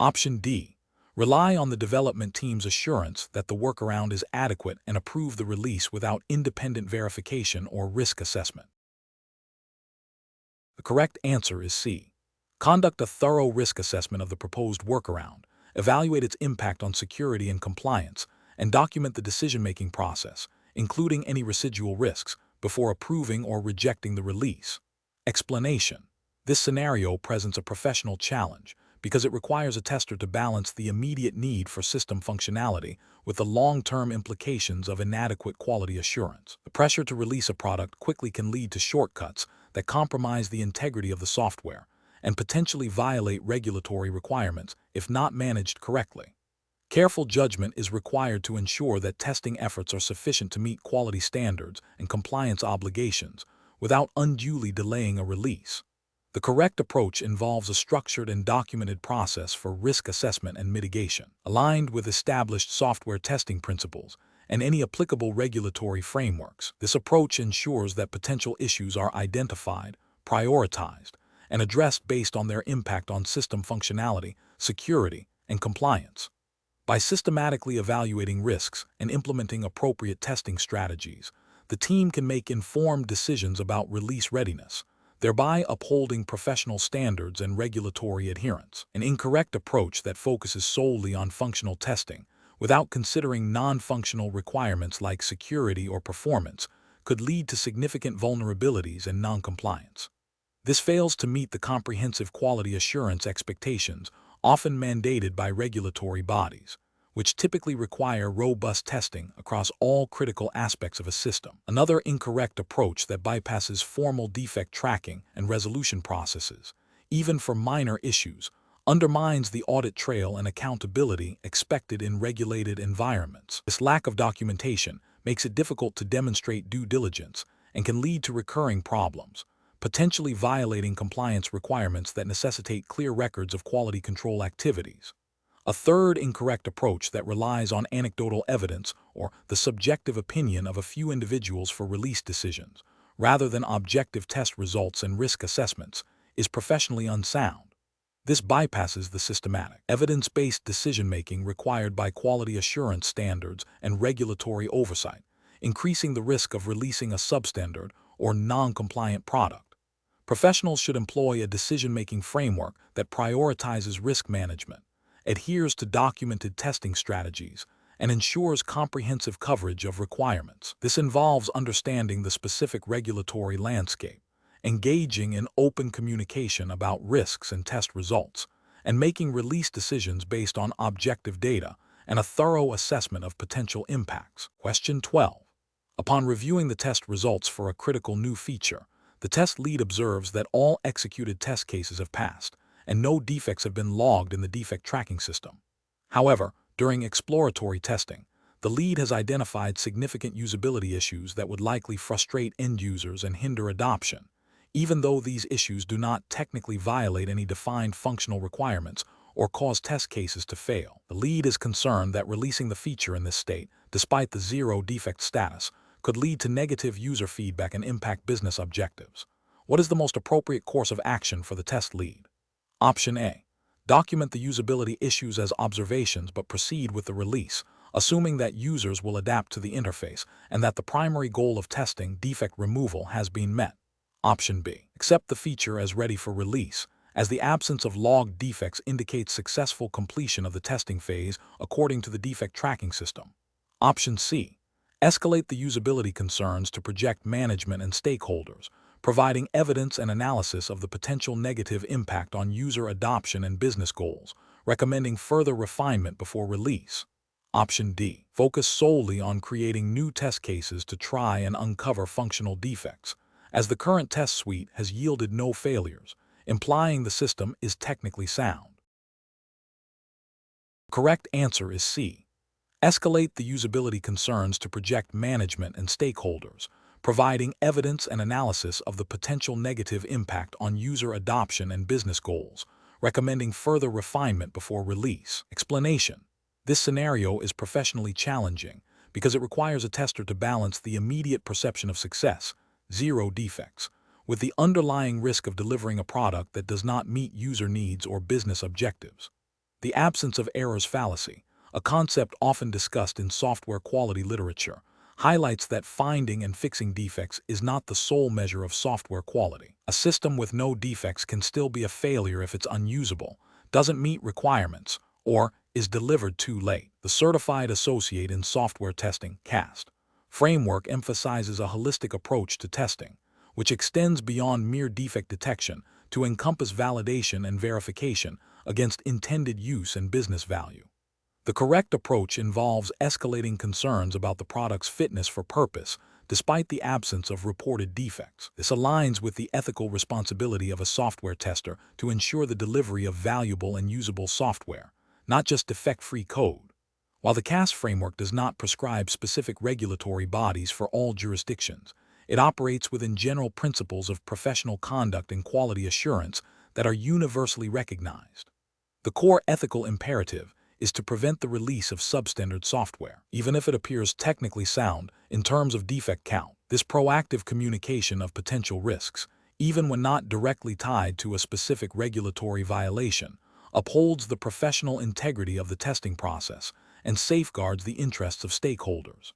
Option D. Rely on the development team's assurance that the workaround is adequate and approve the release without independent verification or risk assessment. The correct answer is C. Conduct a thorough risk assessment of the proposed workaround, evaluate its impact on security and compliance, and document the decision-making process, including any residual risks, before approving or rejecting the release. Explanation. This scenario presents a professional challenge because it requires a tester to balance the immediate need for system functionality with the long-term implications of inadequate quality assurance. The pressure to release a product quickly can lead to shortcuts that compromise the integrity of the software and potentially violate regulatory requirements if not managed correctly. Careful judgment is required to ensure that testing efforts are sufficient to meet quality standards and compliance obligations without unduly delaying a release. The correct approach involves a structured and documented process for risk assessment and mitigation, aligned with established software testing principles and any applicable regulatory frameworks. This approach ensures that potential issues are identified, prioritized, and addressed based on their impact on system functionality, security, and compliance. By systematically evaluating risks and implementing appropriate testing strategies, the team can make informed decisions about release readiness, thereby upholding professional standards and regulatory adherence. An incorrect approach that focuses solely on functional testing, without considering non-functional requirements like security or performance, could lead to significant vulnerabilities and non-compliance. This fails to meet the comprehensive quality assurance expectations often mandated by regulatory bodies, which typically require robust testing across all critical aspects of a system. Another incorrect approach that bypasses formal defect tracking and resolution processes, even for minor issues, undermines the audit trail and accountability expected in regulated environments. This lack of documentation makes it difficult to demonstrate due diligence and can lead to recurring problems, potentially violating compliance requirements that necessitate clear records of quality control activities. A third incorrect approach that relies on anecdotal evidence or the subjective opinion of a few individuals for release decisions, rather than objective test results and risk assessments, is professionally unsound. This bypasses the systematic, evidence-based decision-making required by quality assurance standards and regulatory oversight, increasing the risk of releasing a substandard or non-compliant product. Professionals should employ a decision-making framework that prioritizes risk management, adheres to documented testing strategies, and ensures comprehensive coverage of requirements. This involves understanding the specific regulatory landscape, engaging in open communication about risks and test results, and making release decisions based on objective data and a thorough assessment of potential impacts. Question 12. Upon reviewing the test results for a critical new feature, the test lead observes that all executed test cases have passed, and no defects have been logged in the defect tracking system. However, during exploratory testing, the lead has identified significant usability issues that would likely frustrate end users and hinder adoption, even though these issues do not technically violate any defined functional requirements or cause test cases to fail. The lead is concerned that releasing the feature in this state, despite the zero defect status, could lead to negative user feedback and impact business objectives. What is the most appropriate course of action for the test lead? Option A. Document the usability issues as observations but proceed with the release, assuming that users will adapt to the interface and that the primary goal of testing, defect removal, has been met. Option B. Accept the feature as ready for release, as the absence of logged defects indicates successful completion of the testing phase according to the defect tracking system. Option C. Escalate the usability concerns to project management and stakeholders, providing evidence and analysis of the potential negative impact on user adoption and business goals, recommending further refinement before release. Option D. Focus solely on creating new test cases to try and uncover functional defects, as the current test suite has yielded no failures, implying the system is technically sound. The correct answer is C. Escalate the usability concerns to project management and stakeholders, providing evidence and analysis of the potential negative impact on user adoption and business goals, recommending further refinement before release. Explanation. This scenario is professionally challenging because it requires a tester to balance the immediate perception of success, zero defects, with the underlying risk of delivering a product that does not meet user needs or business objectives. The absence of errors fallacy, a concept often discussed in software quality literature, highlights that finding and fixing defects is not the sole measure of software quality. A system with no defects can still be a failure if it's unusable, doesn't meet requirements, or is delivered too late. The Certified Associate in Software Testing (CAST) framework emphasizes a holistic approach to testing, which extends beyond mere defect detection to encompass validation and verification against intended use and business value. The correct approach involves escalating concerns about the product's fitness for purpose, despite the absence of reported defects. This aligns with the ethical responsibility of a software tester to ensure the delivery of valuable and usable software, not just defect-free code. While the CAS framework does not prescribe specific regulatory bodies for all jurisdictions, it operates within general principles of professional conduct and quality assurance that are universally recognized. The core ethical imperative is to prevent the release of substandard software, even if it appears technically sound in terms of defect count. This proactive communication of potential risks, even when not directly tied to a specific regulatory violation, upholds the professional integrity of the testing process and safeguards the interests of stakeholders.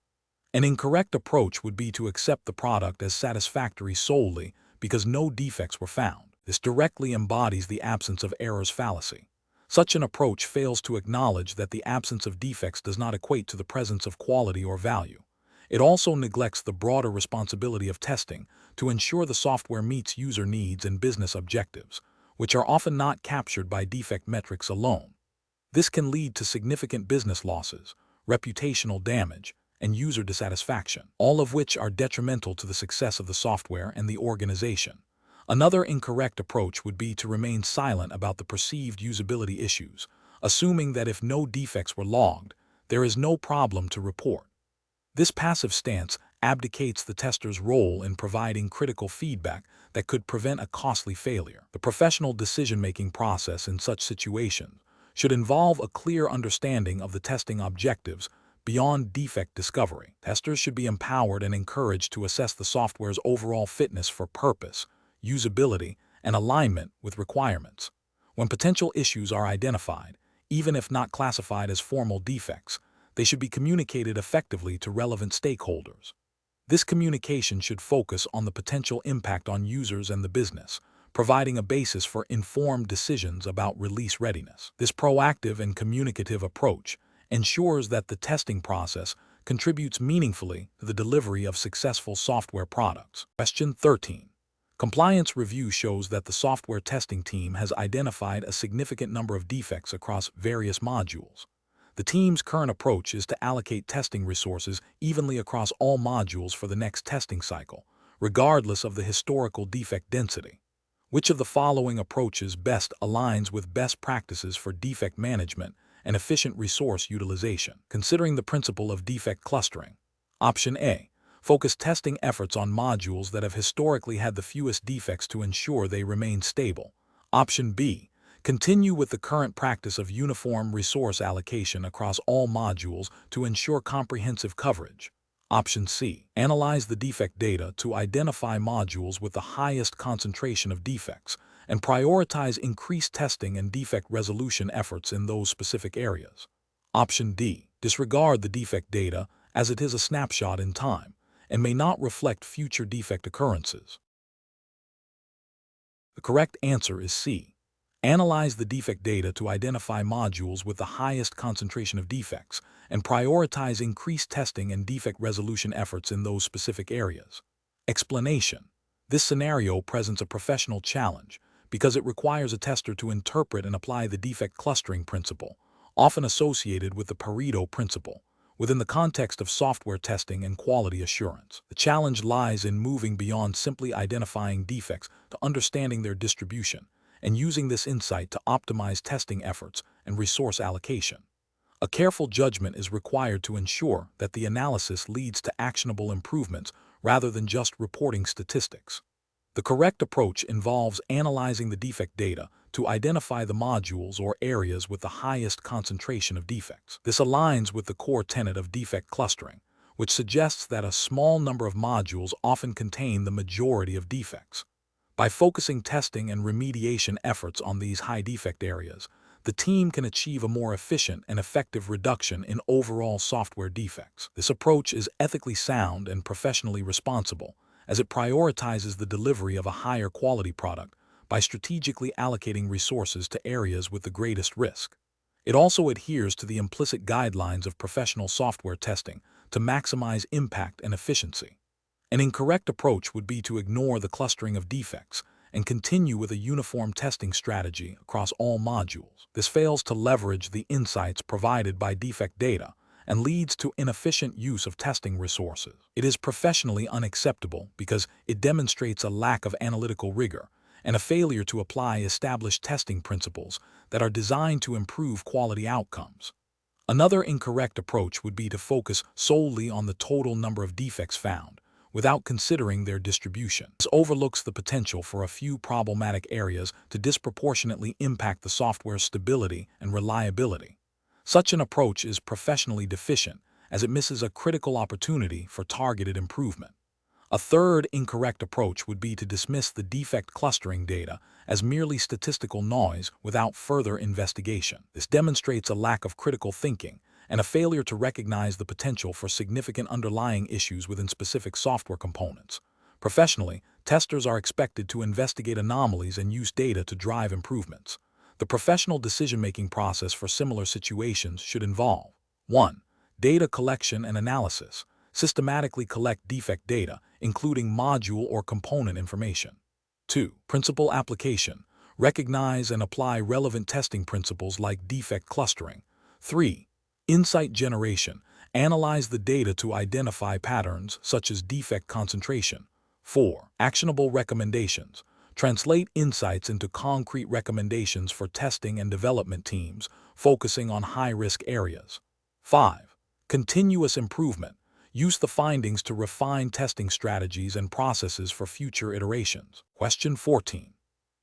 An incorrect approach would be to accept the product as satisfactory solely because no defects were found. This directly embodies the absence of errors fallacy. Such an approach fails to acknowledge that the absence of defects does not equate to the presence of quality or value. It also neglects the broader responsibility of testing to ensure the software meets user needs and business objectives, which are often not captured by defect metrics alone. This can lead to significant business losses, reputational damage, and user dissatisfaction, all of which are detrimental to the success of the software and the organization. Another incorrect approach would be to remain silent about the perceived usability issues, assuming that if no defects were logged, there is no problem to report. This passive stance abdicates the tester's role in providing critical feedback that could prevent a costly failure. The professional decision-making process in such situations should involve a clear understanding of the testing objectives beyond defect discovery. Testers should be empowered and encouraged to assess the software's overall fitness for purpose, usability, and alignment with requirements. When potential issues are identified, even if not classified as formal defects, they should be communicated effectively to relevant stakeholders. This communication should focus on the potential impact on users and the business, providing a basis for informed decisions about release readiness. This proactive and communicative approach ensures that the testing process contributes meaningfully to the delivery of successful software products. Question 13. Compliance review shows that the software testing team has identified a significant number of defects across various modules. The team's current approach is to allocate testing resources evenly across all modules for the next testing cycle, regardless of the historical defect density. Which of the following approaches best aligns with best practices for defect management and efficient resource utilization? Considering the principle of defect clustering. Option A. Focus testing efforts on modules that have historically had the fewest defects to ensure they remain stable. Option B. Continue with the current practice of uniform resource allocation across all modules to ensure comprehensive coverage. Option C. Analyze the defect data to identify modules with the highest concentration of defects and prioritize increased testing and defect resolution efforts in those specific areas. Option D. Disregard the defect data as it is a snapshot in time and may not reflect future defect occurrences. The correct answer is C. Analyze the defect data to identify modules with the highest concentration of defects and prioritize increased testing and defect resolution efforts in those specific areas. Explanation. This scenario presents a professional challenge because it requires a tester to interpret and apply the defect clustering principle, often associated with the Pareto principle, within the context of software testing and quality assurance. The challenge lies in moving beyond simply identifying defects to understanding their distribution and using this insight to optimize testing efforts and resource allocation. A careful judgment is required to ensure that the analysis leads to actionable improvements rather than just reporting statistics. The correct approach involves analyzing the defect data to identify the modules or areas with the highest concentration of defects. This aligns with the core tenet of defect clustering, which suggests that a small number of modules often contain the majority of defects. By focusing testing and remediation efforts on these high defect areas, the team can achieve a more efficient and effective reduction in overall software defects. This approach is ethically sound and professionally responsible, as it prioritizes the delivery of a higher quality product by strategically allocating resources to areas with the greatest risk. It also adheres to the implicit guidelines of professional software testing to maximize impact and efficiency. An incorrect approach would be to ignore the clustering of defects and continue with a uniform testing strategy across all modules. This fails to leverage the insights provided by defect data and leads to inefficient use of testing resources. It is professionally unacceptable because it demonstrates a lack of analytical rigor and a failure to apply established testing principles that are designed to improve quality outcomes. Another incorrect approach would be to focus solely on the total number of defects found, without considering their distribution. This overlooks the potential for a few problematic areas to disproportionately impact the software's stability and reliability. Such an approach is professionally deficient, as it misses a critical opportunity for targeted improvement. A third incorrect approach would be to dismiss the defect clustering data as merely statistical noise without further investigation. This demonstrates a lack of critical thinking and a failure to recognize the potential for significant underlying issues within specific software components. Professionally, testers are expected to investigate anomalies and use data to drive improvements. The professional decision-making process for similar situations should involve 1. Data collection and analysis. Systematically collect defect data, including module or component information. 2. Principle application. Recognize and apply relevant testing principles like defect clustering. 3. Insight generation. Analyze the data to identify patterns such as defect concentration. 4. Actionable recommendations. Translate insights into concrete recommendations for testing and development teams, focusing on high-risk areas. 5. Continuous improvement. Use the findings to refine testing strategies and processes for future iterations. Question 14.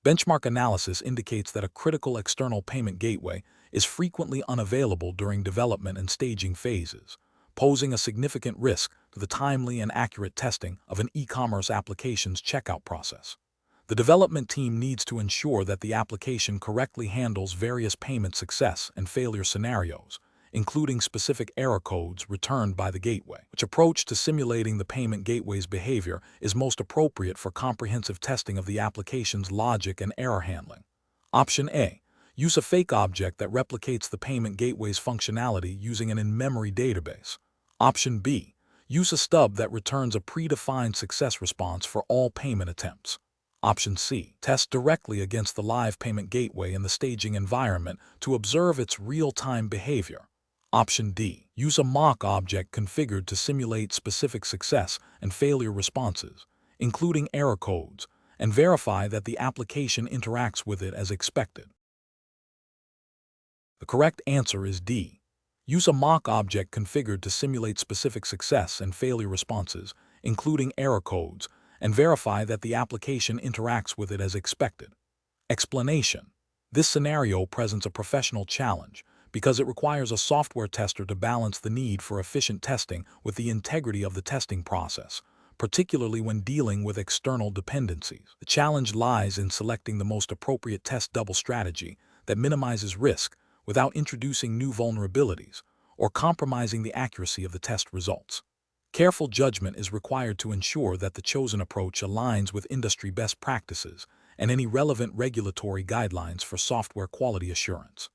Benchmark analysis indicates that a critical external payment gateway is frequently unavailable during development and staging phases, posing a significant risk to the timely and accurate testing of an e-commerce application's checkout process. The development team needs to ensure that the application correctly handles various payment success and failure scenarios, including specific error codes returned by the gateway. Which approach to simulating the payment gateway's behavior is most appropriate for comprehensive testing of the application's logic and error handling? Option A. Use a fake object that replicates the payment gateway's functionality using an in-memory database. Option B. Use a stub that returns a predefined success response for all payment attempts. Option C. Test directly against the live payment gateway in the staging environment to observe its real-time behavior. Option D. Use a mock object configured to simulate specific success and failure responses, including error codes, and verify that the application interacts with it as expected. The correct answer is D. Use a mock object configured to simulate specific success and failure responses, including error codes, and verify that the application interacts with it as expected. Explanation. This scenario presents a professional challenge because it requires a software tester to balance the need for efficient testing with the integrity of the testing process, particularly when dealing with external dependencies. The challenge lies in selecting the most appropriate test double strategy that minimizes risk without introducing new vulnerabilities or compromising the accuracy of the test results. Careful judgment is required to ensure that the chosen approach aligns with industry best practices and any relevant regulatory guidelines for software quality assurance.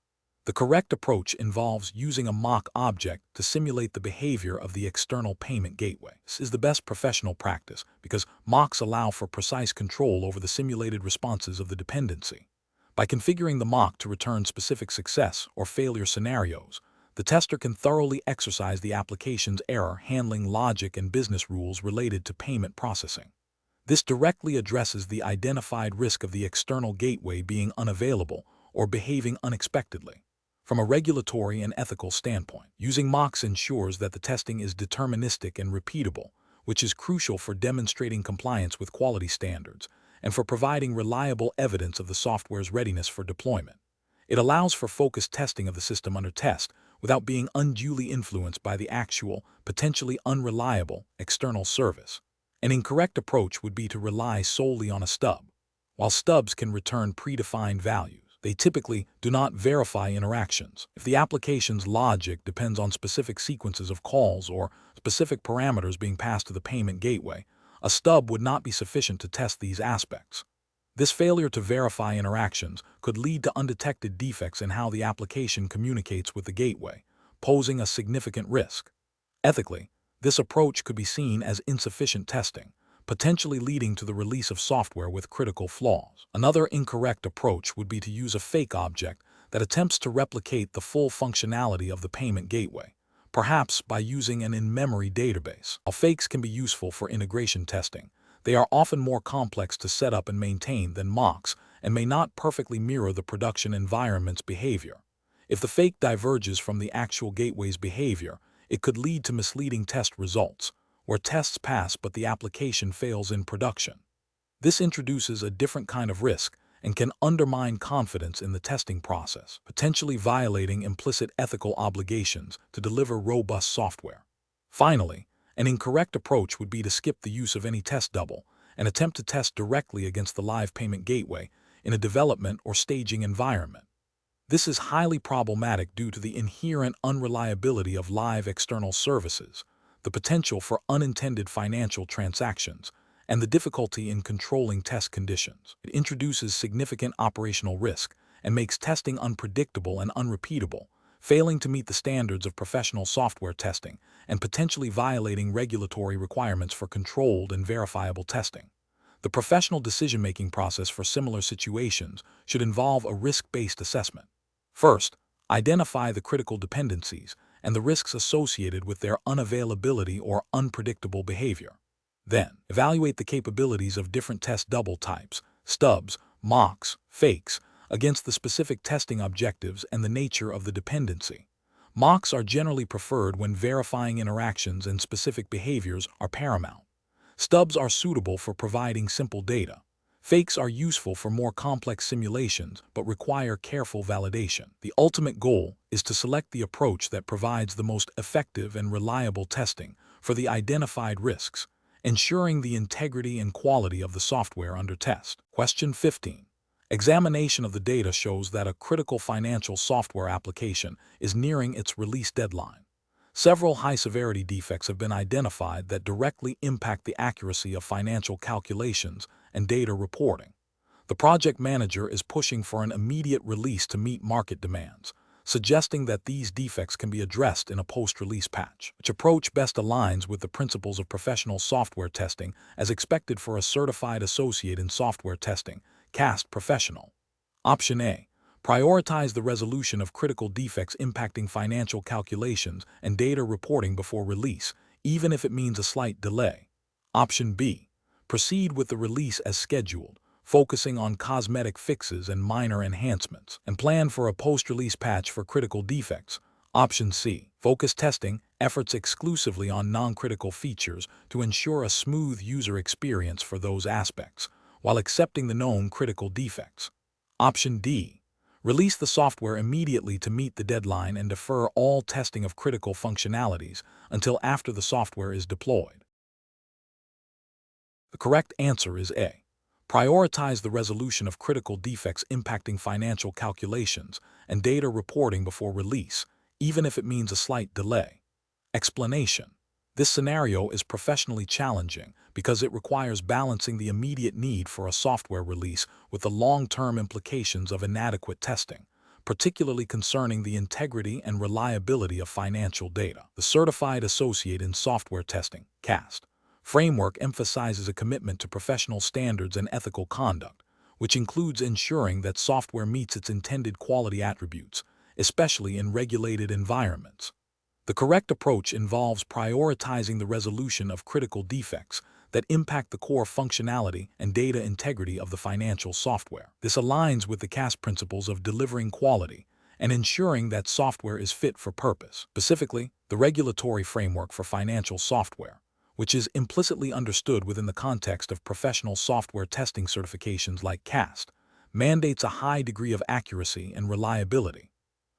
The correct approach involves using a mock object to simulate the behavior of the external payment gateway. This is the best professional practice because mocks allow for precise control over the simulated responses of the dependency. By configuring the mock to return specific success or failure scenarios, the tester can thoroughly exercise the application's error handling logic and business rules related to payment processing. This directly addresses the identified risk of the external gateway being unavailable or behaving unexpectedly. From a regulatory and ethical standpoint, using mocks ensures that the testing is deterministic and repeatable, which is crucial for demonstrating compliance with quality standards and for providing reliable evidence of the software's readiness for deployment. It allows for focused testing of the system under test without being unduly influenced by the actual, potentially unreliable, external service. An incorrect approach would be to rely solely on a stub. While stubs can return predefined values, They typically do not verify interactions. If the application's logic depends on specific sequences of calls or specific parameters being passed to the payment gateway, a stub would not be sufficient to test these aspects. This failure to verify interactions could lead to undetected defects in how the application communicates with the gateway, posing a significant risk. Ethically, this approach could be seen as insufficient testing, potentially leading to the release of software with critical flaws. Another incorrect approach would be to use a fake object that attempts to replicate the full functionality of the payment gateway, perhaps by using an in-memory database. While fakes can be useful for integration testing, they are often more complex to set up and maintain than mocks and may not perfectly mirror the production environment's behavior. If the fake diverges from the actual gateway's behavior, it could lead to misleading test results, where tests pass but the application fails in production. This introduces a different kind of risk and can undermine confidence in the testing process, potentially violating implicit ethical obligations to deliver robust software. Finally, an incorrect approach would be to skip the use of any test double and attempt to test directly against the live payment gateway in a development or staging environment. This is highly problematic due to the inherent unreliability of live external services, the potential for unintended financial transactions, and the difficulty in controlling test conditions. It introduces significant operational risk and makes testing unpredictable and unrepeatable, failing to meet the standards of professional software testing and potentially violating regulatory requirements for controlled and verifiable testing. The professional decision-making process for similar situations should involve a risk-based assessment. First, identify the critical dependencies and the risks associated with their unavailability or unpredictable behavior. Then, evaluate the capabilities of different test double types, stubs, mocks, fakes, against the specific testing objectives and the nature of the dependency. Mocks are generally preferred when verifying interactions and specific behaviors are paramount. Stubs are suitable for providing simple data. Fakes are useful for more complex simulations but require careful validation. The ultimate goal is to select the approach that provides the most effective and reliable testing for the identified risks, ensuring the integrity and quality of the software under test. Question 15. Examination of the data shows that a critical financial software application is nearing its release deadline. Several high-severity defects have been identified that directly impact the accuracy of financial calculations and data reporting. The project manager is pushing for an immediate release to meet market demands, suggesting that these defects can be addressed in a post-release patch, which approach best aligns with the principles of professional software testing as expected for a certified associate in software testing, CAST professional. Option A. Prioritize the resolution of critical defects impacting financial calculations and data reporting before release, even if it means a slight delay. Option B. Proceed with the release as scheduled, focusing on cosmetic fixes and minor enhancements, and plan for a post-release patch for critical defects. Option C. Focus testing efforts exclusively on non-critical features to ensure a smooth user experience for those aspects, while accepting the known critical defects. Option D. Release the software immediately to meet the deadline and defer all testing of critical functionalities until after the software is deployed. The correct answer is A. Prioritize the resolution of critical defects impacting financial calculations and data reporting before release, even if it means a slight delay. Explanation. This scenario is professionally challenging because it requires balancing the immediate need for a software release with the long-term implications of inadequate testing, particularly concerning the integrity and reliability of financial data. The Certified Associate in Software Testing, CAST, framework emphasizes a commitment to professional standards and ethical conduct, which includes ensuring that software meets its intended quality attributes, especially in regulated environments. The correct approach involves prioritizing the resolution of critical defects that impact the core functionality and data integrity of the financial software. This aligns with the CAST principles of delivering quality and ensuring that software is fit for purpose. Specifically, the regulatory framework for financial software, which is implicitly understood within the context of professional software testing certifications like CAST, mandates a high degree of accuracy and reliability.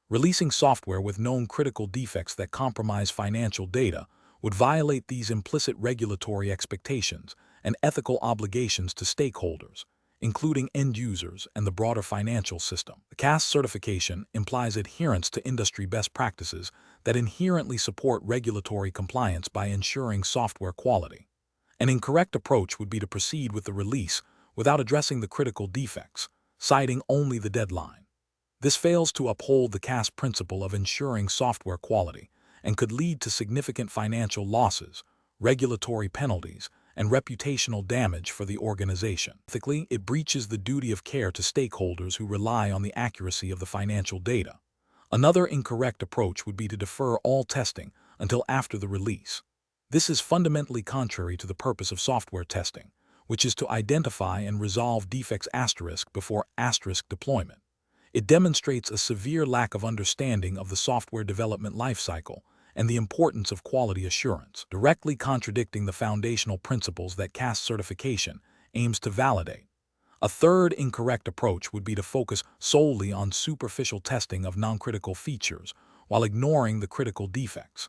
Releasing software with known critical defects that compromise financial data would violate these implicit regulatory expectations and ethical obligations to stakeholders, including end users and the broader financial system. The CAS certification implies adherence to industry best practices that inherently support regulatory compliance by ensuring software quality. An incorrect approach would be to proceed with the release without addressing the critical defects, citing only the deadline. This fails to uphold the CAS principle of ensuring software quality and could lead to significant financial losses, regulatory penalties, and reputational damage for the organization. Ethically, it breaches the duty of care to stakeholders who rely on the accuracy of the financial data. Another incorrect approach would be to defer all testing until after the release. This is fundamentally contrary to the purpose of software testing, which is to identify and resolve defects before deployment. It demonstrates a severe lack of understanding of the software development lifecycle and the importance of quality assurance, directly contradicting the foundational principles that CAS certification aims to validate. A third incorrect approach would be to focus solely on superficial testing of non-critical features while ignoring the critical defects.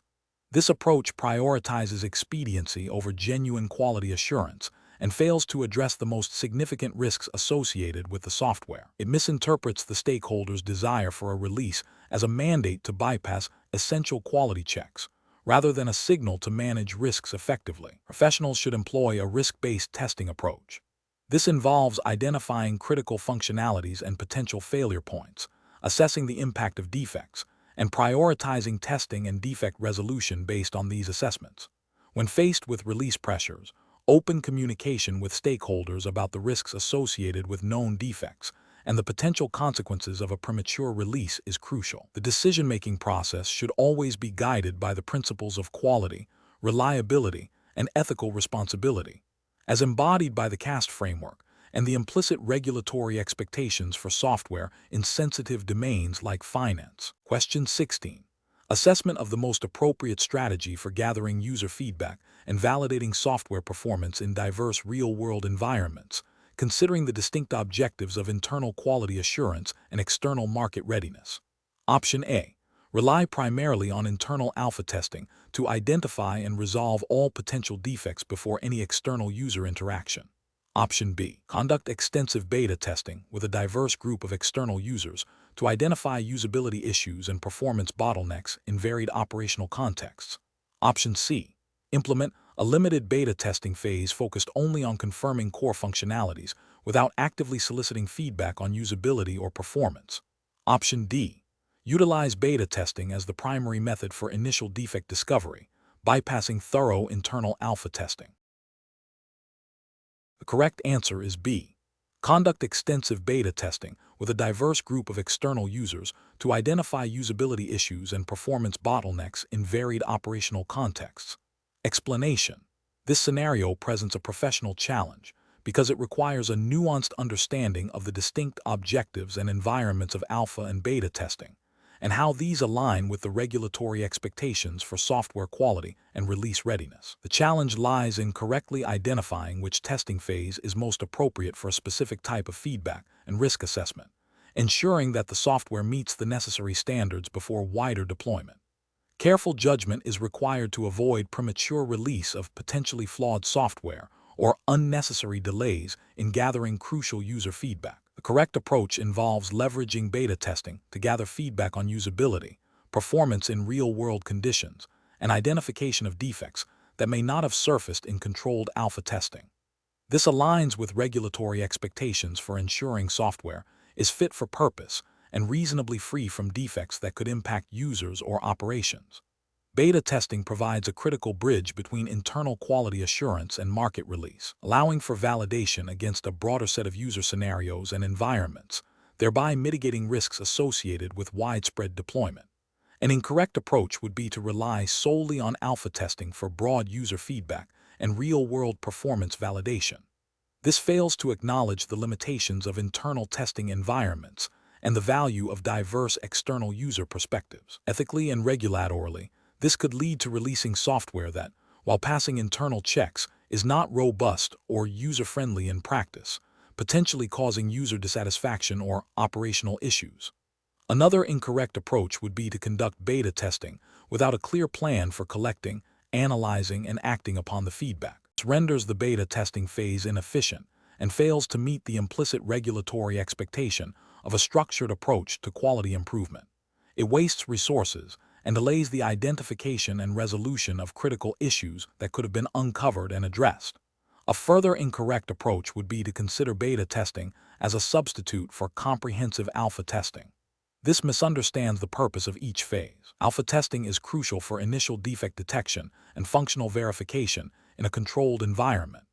This approach prioritizes expediency over genuine quality assurance and fails to address the most significant risks associated with the software. It misinterprets the stakeholders' desire for a release as a mandate to bypass essential quality checks, rather than a signal to manage risks effectively. Professionals should employ a risk-based testing approach. This involves identifying critical functionalities and potential failure points, assessing the impact of defects, and prioritizing testing and defect resolution based on these assessments. When faced with release pressures, open communication with stakeholders about the risks associated with known defects and the potential consequences of a premature release is crucial. The decision-making process should always be guided by the principles of quality, reliability, and ethical responsibility, as embodied by the CAST framework and the implicit regulatory expectations for software in sensitive domains like finance. Question 16. Assessment of the most appropriate strategy for gathering user feedback and validating software performance in diverse real-world environments, considering the distinct objectives of internal quality assurance and external market readiness. Option A. Rely primarily on internal alpha testing to identify and resolve all potential defects before any external user interaction. Option B. Conduct extensive beta testing with a diverse group of external users to identify usability issues and performance bottlenecks in varied operational contexts. Option C. Implement a limited beta testing phase focused only on confirming core functionalities without actively soliciting feedback on usability or performance. Option D. Utilize beta testing as the primary method for initial defect discovery, bypassing thorough internal alpha testing. The correct answer is B. Conduct extensive beta testing with a diverse group of external users to identify usability issues and performance bottlenecks in varied operational contexts. Explanation. This scenario presents a professional challenge because it requires a nuanced understanding of the distinct objectives and environments of alpha and beta testing, and how these align with the regulatory expectations for software quality and release readiness. The challenge lies in correctly identifying which testing phase is most appropriate for a specific type of feedback and risk assessment, ensuring that the software meets the necessary standards before wider deployment. Careful judgment is required to avoid premature release of potentially flawed software or unnecessary delays in gathering crucial user feedback. The correct approach involves leveraging beta testing to gather feedback on usability, performance in real-world conditions, and identification of defects that may not have surfaced in controlled alpha testing. This aligns with regulatory expectations for ensuring software is fit for purpose and reasonably free from defects that could impact users or operations. Beta testing provides a critical bridge between internal quality assurance and market release, allowing for validation against a broader set of user scenarios and environments, thereby mitigating risks associated with widespread deployment. An incorrect approach would be to rely solely on alpha testing for broad user feedback and real-world performance validation. This fails to acknowledge the limitations of internal testing environments and the value of diverse external user perspectives. Ethically and regulatorily, this could lead to releasing software that, while passing internal checks, is not robust or user-friendly in practice, potentially causing user dissatisfaction or operational issues. Another incorrect approach would be to conduct beta testing without a clear plan for collecting, analyzing, and acting upon the feedback. This renders the beta testing phase inefficient and fails to meet the implicit regulatory expectation of a structured approach to quality improvement. It wastes resources and delays the identification and resolution of critical issues that could have been uncovered and addressed. A further incorrect approach would be to consider beta testing as a substitute for comprehensive alpha testing. This misunderstands the purpose of each phase. Alpha testing is crucial for initial defect detection and functional verification in a controlled environment.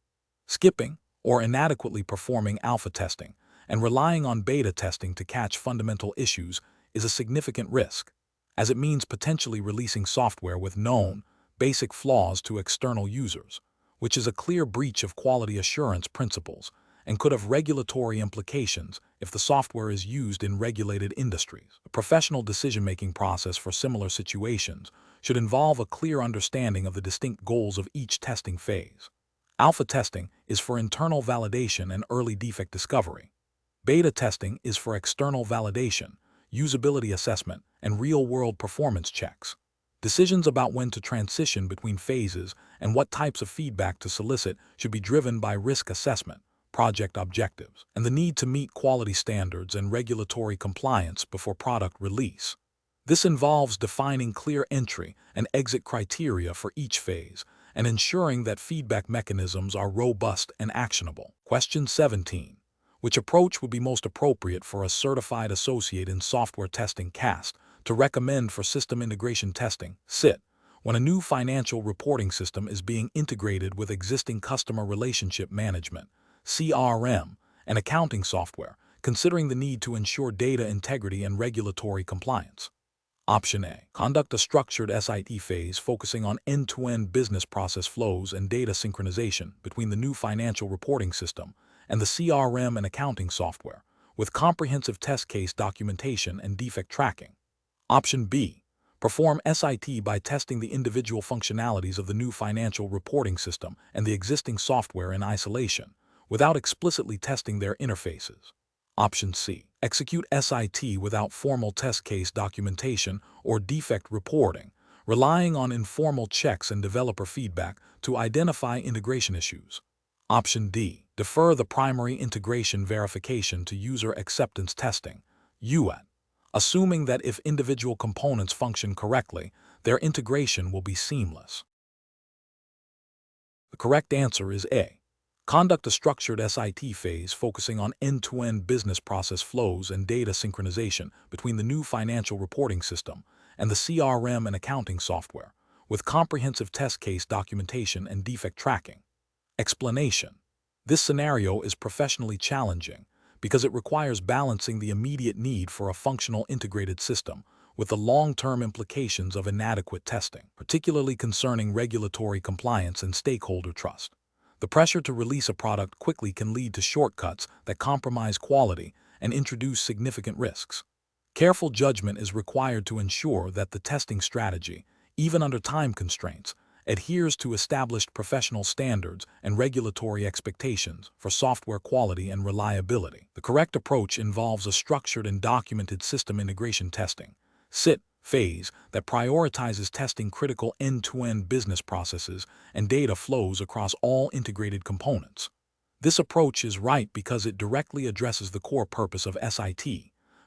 Skipping or inadequately performing alpha testing and relying on beta testing to catch fundamental issues is a significant risk, as it means potentially releasing software with known, basic flaws to external users, which is a clear breach of quality assurance principles and could have regulatory implications if the software is used in regulated industries. A professional decision-making process for similar situations should involve a clear understanding of the distinct goals of each testing phase. Alpha testing is for internal validation and early defect discovery. Beta testing is for external validation, usability assessment, and real-world performance checks. Decisions about when to transition between phases and what types of feedback to solicit should be driven by risk assessment, project objectives, and the need to meet quality standards and regulatory compliance before product release. This involves defining clear entry and exit criteria for each phase and ensuring that feedback mechanisms are robust and actionable. Question 17. Which approach would be most appropriate for a certified associate in software testing CAST to recommend for system integration testing (SIT) when a new financial reporting system is being integrated with existing customer relationship management (CRM) and accounting software, considering the need to ensure data integrity and regulatory compliance? Option A. Conduct a structured SIT phase focusing on end-to-end business process flows and data synchronization between the new financial reporting system and the CRM and accounting software, with comprehensive test case documentation and defect tracking. Option B. Perform SIT by testing the individual functionalities of the new financial reporting system and the existing software in isolation, without explicitly testing their interfaces. Option C. Execute SIT without formal test case documentation or defect reporting, relying on informal checks and developer feedback to identify integration issues. Option D. Defer the primary integration verification to user acceptance testing (UAT), assuming that if individual components function correctly, their integration will be seamless. The correct answer is A. Conduct a structured SIT phase focusing on end-to-end business process flows and data synchronization between the new financial reporting system and the CRM and accounting software, with comprehensive test case documentation and defect tracking. Explanation. This scenario is professionally challenging because it requires balancing the immediate need for a functional integrated system with the long-term implications of inadequate testing, particularly concerning regulatory compliance and stakeholder trust. The pressure to release a product quickly can lead to shortcuts that compromise quality and introduce significant risks. Careful judgment is required to ensure that the testing strategy, even under time constraints, adheres to established professional standards and regulatory expectations for software quality and reliability. The correct approach involves a structured and documented system integration testing (SIT) phase that prioritizes testing critical end-to-end business processes and data flows across all integrated components. This approach is right because it directly addresses the core purpose of SIT,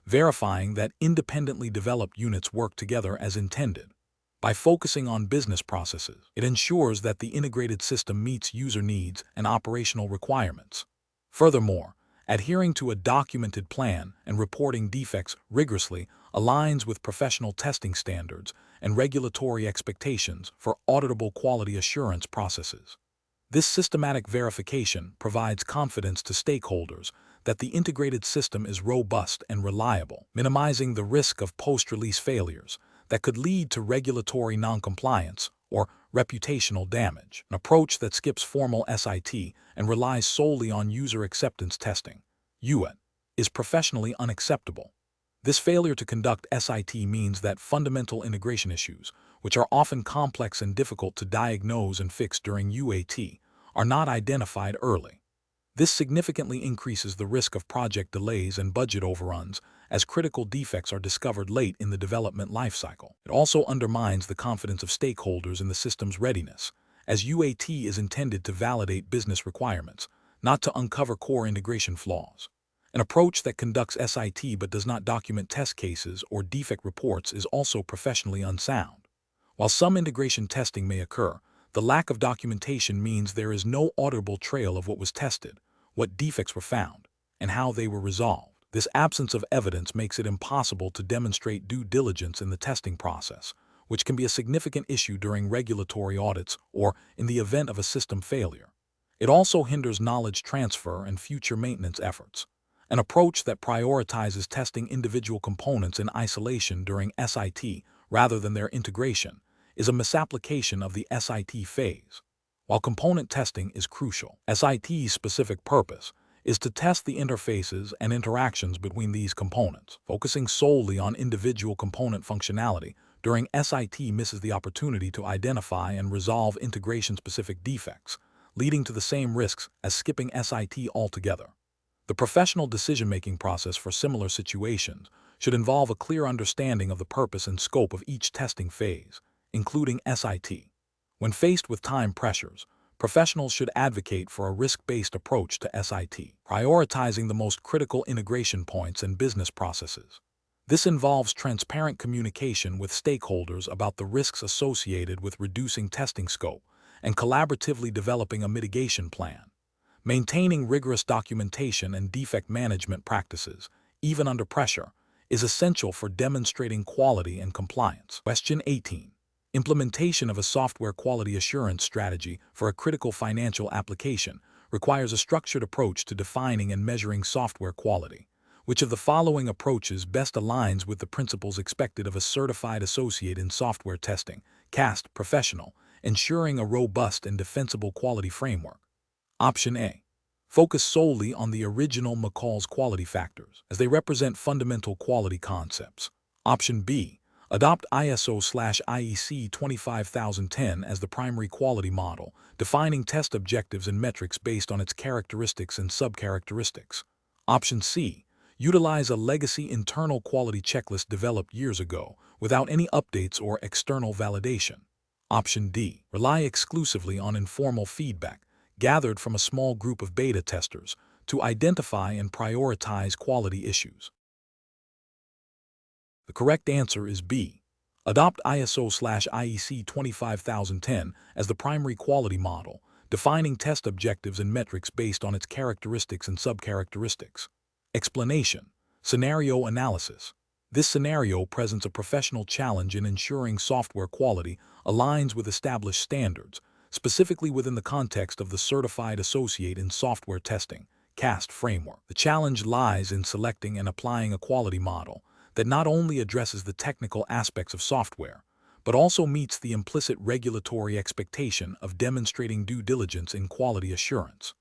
verifying that independently developed units work together as intended. By focusing on business processes, it ensures that the integrated system meets user needs and operational requirements. Furthermore, adhering to a documented plan and reporting defects rigorously aligns with professional testing standards and regulatory expectations for auditable quality assurance processes. This systematic verification provides confidence to stakeholders that the integrated system is robust and reliable, minimizing the risk of post-release failures that could lead to regulatory noncompliance or reputational damage. An approach that skips formal SIT and relies solely on user acceptance testing (UAT) is professionally unacceptable. This failure to conduct SIT means that fundamental integration issues, which are often complex and difficult to diagnose and fix during UAT, are not identified early. This significantly increases the risk of project delays and budget overruns as critical defects are discovered late in the development lifecycle. It also undermines the confidence of stakeholders in the system's readiness, as UAT is intended to validate business requirements, not to uncover core integration flaws. An approach that conducts SIT but does not document test cases or defect reports is also professionally unsound. While some integration testing may occur, the lack of documentation means there is no auditable trail of what was tested, what defects were found, and how they were resolved. This absence of evidence makes it impossible to demonstrate due diligence in the testing process, which can be a significant issue during regulatory audits or in the event of a system failure. It also hinders knowledge transfer and future maintenance efforts. An approach that prioritizes testing individual components in isolation during SIT rather than their integration is a misapplication of the SIT phase. While component testing is crucial, SIT's specific purpose is to test the interfaces and interactions between these components. Focusing solely on individual component functionality during SIT misses the opportunity to identify and resolve integration-specific defects, leading to the same risks as skipping SIT altogether. The professional decision-making process for similar situations should involve a clear understanding of the purpose and scope of each testing phase, including SIT. When faced with time pressures, professionals should advocate for a risk-based approach to SIT, prioritizing the most critical integration points and business processes. This involves transparent communication with stakeholders about the risks associated with reducing testing scope and collaboratively developing a mitigation plan. Maintaining rigorous documentation and defect management practices, even under pressure, is essential for demonstrating quality and compliance. Question 18. Implementation of a software quality assurance strategy for a critical financial application requires a structured approach to defining and measuring software quality. Which of the following approaches best aligns with the principles expected of a certified associate in software testing, CAST professional, ensuring a robust and defensible quality framework? Option A. Focus solely on the original McCall's quality factors, as they represent fundamental quality concepts. Option B. Adopt ISO/IEC 25010 as the primary quality model, defining test objectives and metrics based on its characteristics and subcharacteristics. Option C. Utilize a legacy internal quality checklist developed years ago, without any updates or external validation. Option D. Rely exclusively on informal feedback, gathered from a small group of beta testers, to identify and prioritize quality issues. The correct answer is B. Adopt ISO/IEC 25010 as the primary quality model, defining test objectives and metrics based on its characteristics and subcharacteristics. Explanation. Scenario analysis. This scenario presents a professional challenge in ensuring software quality aligns with established standards, specifically within the context of the Certified Associate in Software Testing, CAST framework. The challenge lies in selecting and applying a quality model that not only addresses the technical aspects of software, but also meets the implicit regulatory expectation of demonstrating due diligence in quality assurance.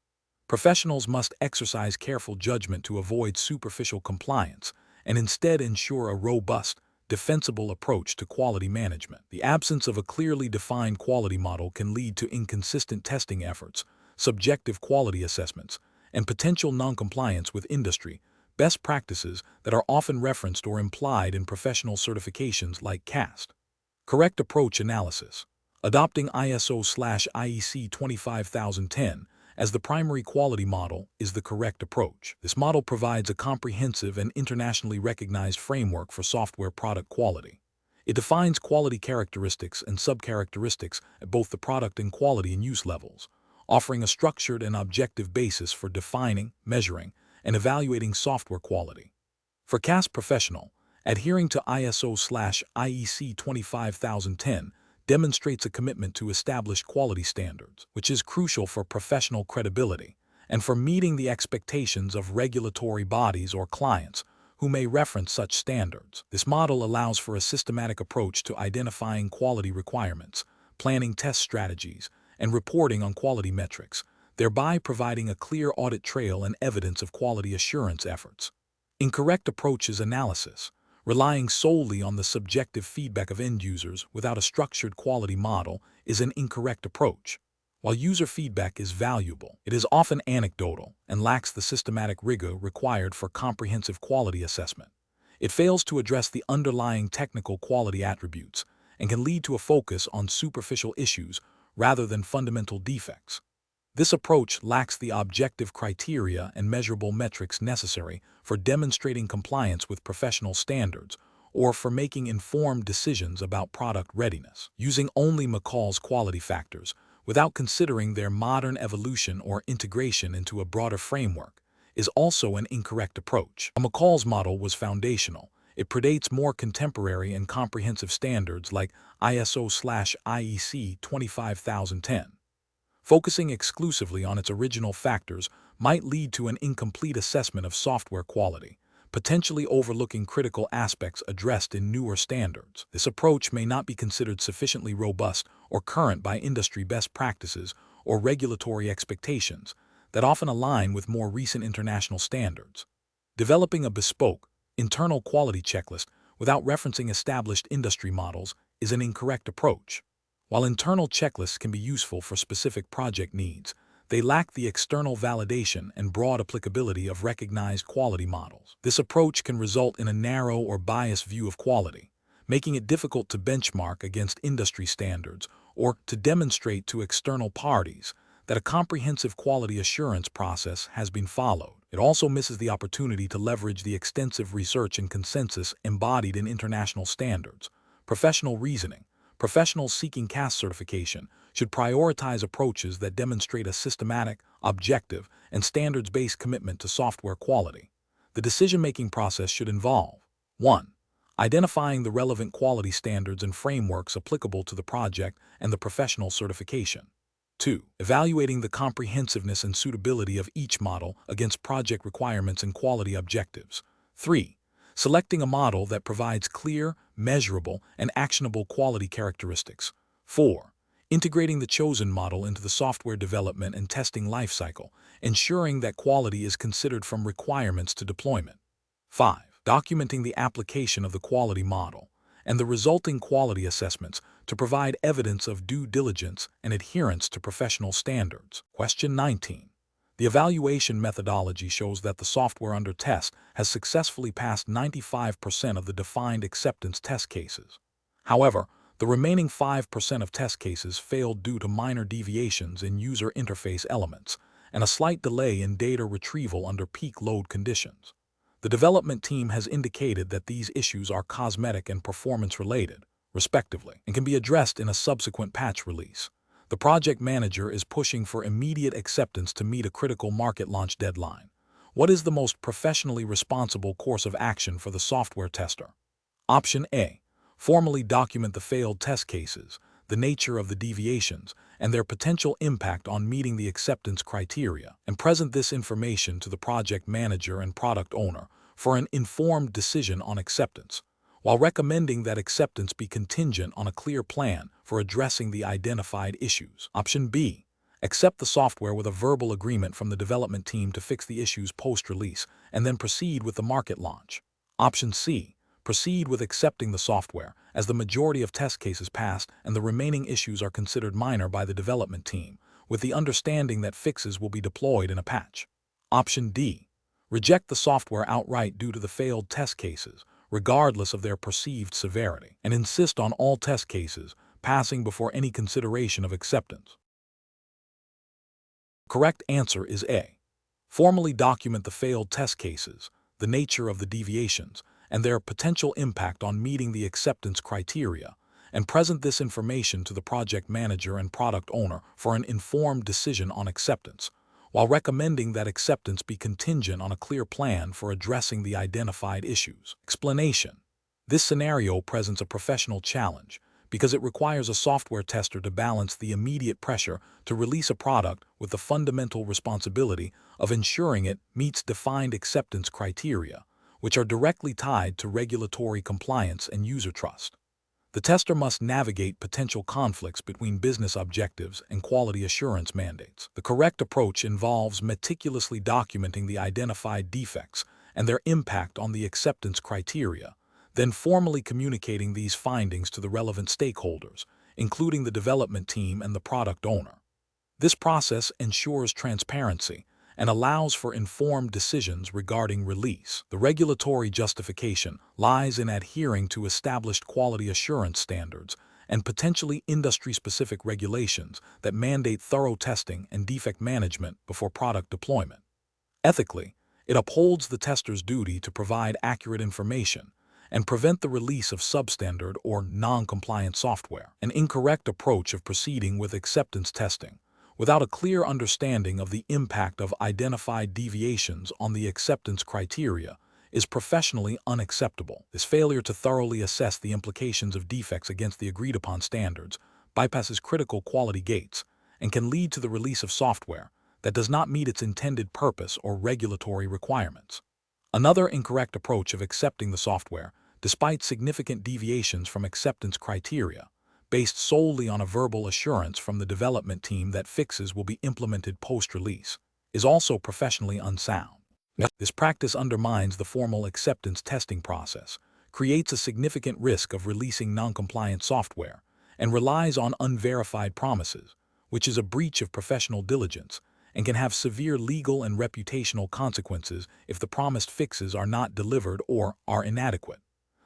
Professionals must exercise careful judgment to avoid superficial compliance and instead ensure a robust, defensible approach to quality management. The absence of a clearly defined quality model can lead to inconsistent testing efforts, subjective quality assessments, and potential noncompliance with industry best practices that are often referenced or implied in professional certifications like CAST. Correct approach analysis. Adopting ISO/IEC 25010 as the primary quality model is the correct approach. This model provides a comprehensive and internationally recognized framework for software product quality. It defines quality characteristics and subcharacteristics at both the product and quality and use levels, offering a structured and objective basis for defining, measuring, and evaluating software quality. For CAST Professional, adhering to ISO/IEC 25010 demonstrates a commitment to established quality standards, which is crucial for professional credibility and for meeting the expectations of regulatory bodies or clients who may reference such standards. This model allows for a systematic approach to identifying quality requirements, planning test strategies, and reporting on quality metrics, thereby providing a clear audit trail and evidence of quality assurance efforts. Incorrect approaches analysis. Relying solely on the subjective feedback of end users without a structured quality model is an incorrect approach. While user feedback is valuable, it is often anecdotal and lacks the systematic rigor required for comprehensive quality assessment. It fails to address the underlying technical quality attributes and can lead to a focus on superficial issues rather than fundamental defects. This approach lacks the objective criteria and measurable metrics necessary for demonstrating compliance with professional standards or for making informed decisions about product readiness. Using only McCall's quality factors, without considering their modern evolution or integration into a broader framework, is also an incorrect approach. McCall's model was foundational. It predates more contemporary and comprehensive standards like ISO/IEC 25010. Focusing exclusively on its original factors might lead to an incomplete assessment of software quality, potentially overlooking critical aspects addressed in newer standards. This approach may not be considered sufficiently robust or current by industry best practices or regulatory expectations that often align with more recent international standards. Developing a bespoke, internal quality checklist without referencing established industry models is an incorrect approach. While internal checklists can be useful for specific project needs, they lack the external validation and broad applicability of recognized quality models. This approach can result in a narrow or biased view of quality, making it difficult to benchmark against industry standards or to demonstrate to external parties that a comprehensive quality assurance process has been followed. It also misses the opportunity to leverage the extensive research and consensus embodied in international standards. Professional reasoning. Professionals seeking CAS certification should prioritize approaches that demonstrate a systematic, objective, and standards-based commitment to software quality. The decision-making process should involve 1. Identifying the relevant quality standards and frameworks applicable to the project and the professional certification. 2. Evaluating the comprehensiveness and suitability of each model against project requirements and quality objectives. 3. Selecting a model that provides clear, measurable, and actionable quality characteristics. 4. Integrating the chosen model into the software development and testing lifecycle, ensuring that quality is considered from requirements to deployment. 5. Documenting the application of the quality model and the resulting quality assessments to provide evidence of due diligence and adherence to professional standards. Question 19. The evaluation methodology shows that the software under test has successfully passed 95% of the defined acceptance test cases. However, the remaining 5% of test cases failed due to minor deviations in user interface elements and a slight delay in data retrieval under peak load conditions. The development team has indicated that these issues are cosmetic and performance-related, respectively, and can be addressed in a subsequent patch release. The project manager is pushing for immediate acceptance to meet a critical market launch deadline. What is the most professionally responsible course of action for the software tester? Option A. Formally document the failed test cases, the nature of the deviations, and their potential impact on meeting the acceptance criteria, and present this information to the project manager and product owner for an informed decision on acceptance, while recommending that acceptance be contingent on a clear plan for addressing the identified issues. Option B. Accept the software with a verbal agreement from the development team to fix the issues post-release, and then proceed with the market launch. Option C. Proceed with accepting the software, as the majority of test cases passed and the remaining issues are considered minor by the development team, with the understanding that fixes will be deployed in a patch. Option D. Reject the software outright due to the failed test cases, regardless of their perceived severity, and insist on all test cases passing before any consideration of acceptance. Correct answer is A. Formally document the failed test cases, the nature of the deviations, and their potential impact on meeting the acceptance criteria, and present this information to the project manager and product owner for an informed decision on acceptance, while recommending that acceptance be contingent on a clear plan for addressing the identified issues. Explanation. This scenario presents a professional challenge because it requires a software tester to balance the immediate pressure to release a product with the fundamental responsibility of ensuring it meets defined acceptance criteria, which are directly tied to regulatory compliance and user trust. The tester must navigate potential conflicts between business objectives and quality assurance mandates. The correct approach involves meticulously documenting the identified defects and their impact on the acceptance criteria, then formally communicating these findings to the relevant stakeholders, including the development team and the product owner. This process ensures transparency and allows for informed decisions regarding release. The regulatory justification lies in adhering to established quality assurance standards and potentially industry-specific regulations that mandate thorough testing and defect management before product deployment. Ethically, it upholds the tester's duty to provide accurate information and prevent the release of substandard or non-compliant software. An incorrect approach of proceeding with acceptance testing without a clear understanding of the impact of identified deviations on the acceptance criteria is professionally unacceptable. This failure to thoroughly assess the implications of defects against the agreed-upon standards bypasses critical quality gates and can lead to the release of software that does not meet its intended purpose or regulatory requirements. Another incorrect approach of accepting the software, despite significant deviations from acceptance criteria, based solely on a verbal assurance from the development team that fixes will be implemented post-release, is also professionally unsound. This practice undermines the formal acceptance testing process, creates a significant risk of releasing non-compliant software, and relies on unverified promises, which is a breach of professional diligence and can have severe legal and reputational consequences if the promised fixes are not delivered or are inadequate.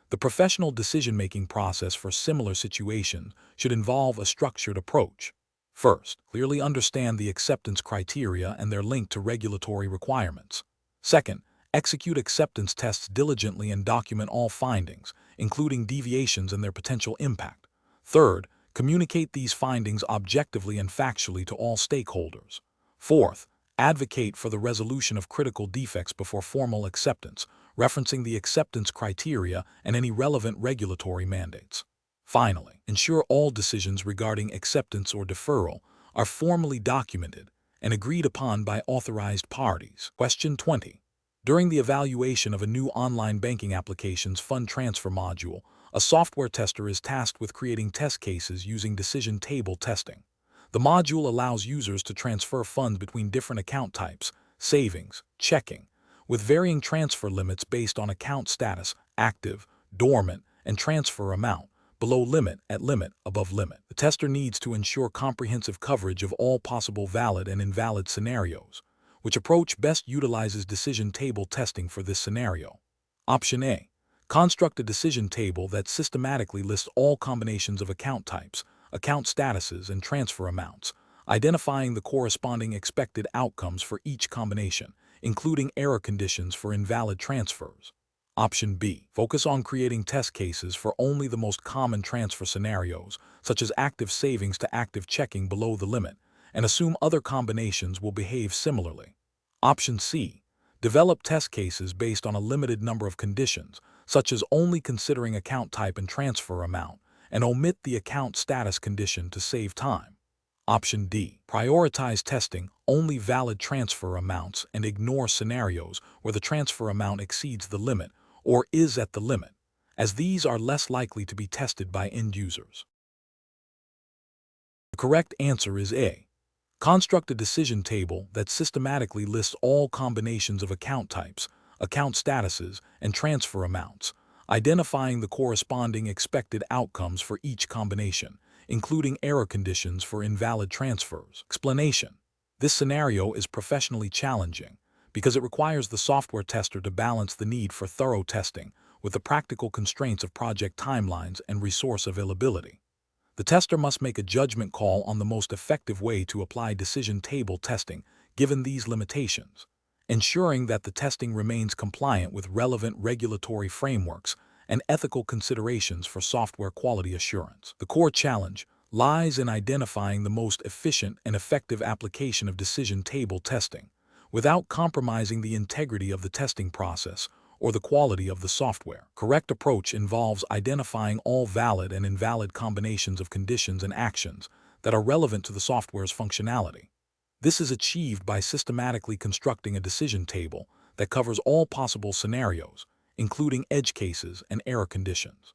The professional decision-making process for similar situations should involve a structured approach. First, clearly understand the acceptance criteria and their link to regulatory requirements. Second, execute acceptance tests diligently and document all findings, including deviations and their potential impact. Third, communicate these findings objectively and factually to all stakeholders. Fourth, advocate for the resolution of critical defects before formal acceptance, referencing the acceptance criteria and any relevant regulatory mandates. Finally, ensure all decisions regarding acceptance or deferral are formally documented and agreed upon by authorized parties. Question 20. During the evaluation of a new online banking application's fund transfer module, a software tester is tasked with creating test cases using decision table testing. The module allows users to transfer funds between different account types, savings, checking, with varying transfer limits based on account status, active, dormant, and transfer amount, below limit, at limit, above limit. The tester needs to ensure comprehensive coverage of all possible valid and invalid scenarios, which approach best utilizes decision table testing for this scenario. Option A. Construct a decision table that systematically lists all combinations of account types, account statuses, and transfer amounts, identifying the corresponding expected outcomes for each combination, including error conditions for invalid transfers. Option B. Focus on creating test cases for only the most common transfer scenarios, such as active savings to active checking below the limit, and assume other combinations will behave similarly. Option C. Develop test cases based on a limited number of conditions, such as only considering account type and transfer amount, and omit the account status condition to save time. Option D. Prioritize testing only valid transfer amounts and ignore scenarios where the transfer amount exceeds the limit or is at the limit, as these are less likely to be tested by end users. The correct answer is A. Construct a decision table that systematically lists all combinations of account types, account statuses, and transfer amounts, identifying the corresponding expected outcomes for each combination, including error conditions for invalid transfers. Explanation. This scenario is professionally challenging because it requires the software tester to balance the need for thorough testing with the practical constraints of project timelines and resource availability. The tester must make a judgment call on the most effective way to apply decision table testing given these limitations, ensuring that the testing remains compliant with relevant regulatory frameworks and ethical considerations for software quality assurance. The core challenge lies in identifying the most efficient and effective application of decision table testing without compromising the integrity of the testing process or the quality of the software. Correct approach involves identifying all valid and invalid combinations of conditions and actions that are relevant to the software's functionality. This is achieved by systematically constructing a decision table that covers all possible scenarios, including edge cases and error conditions.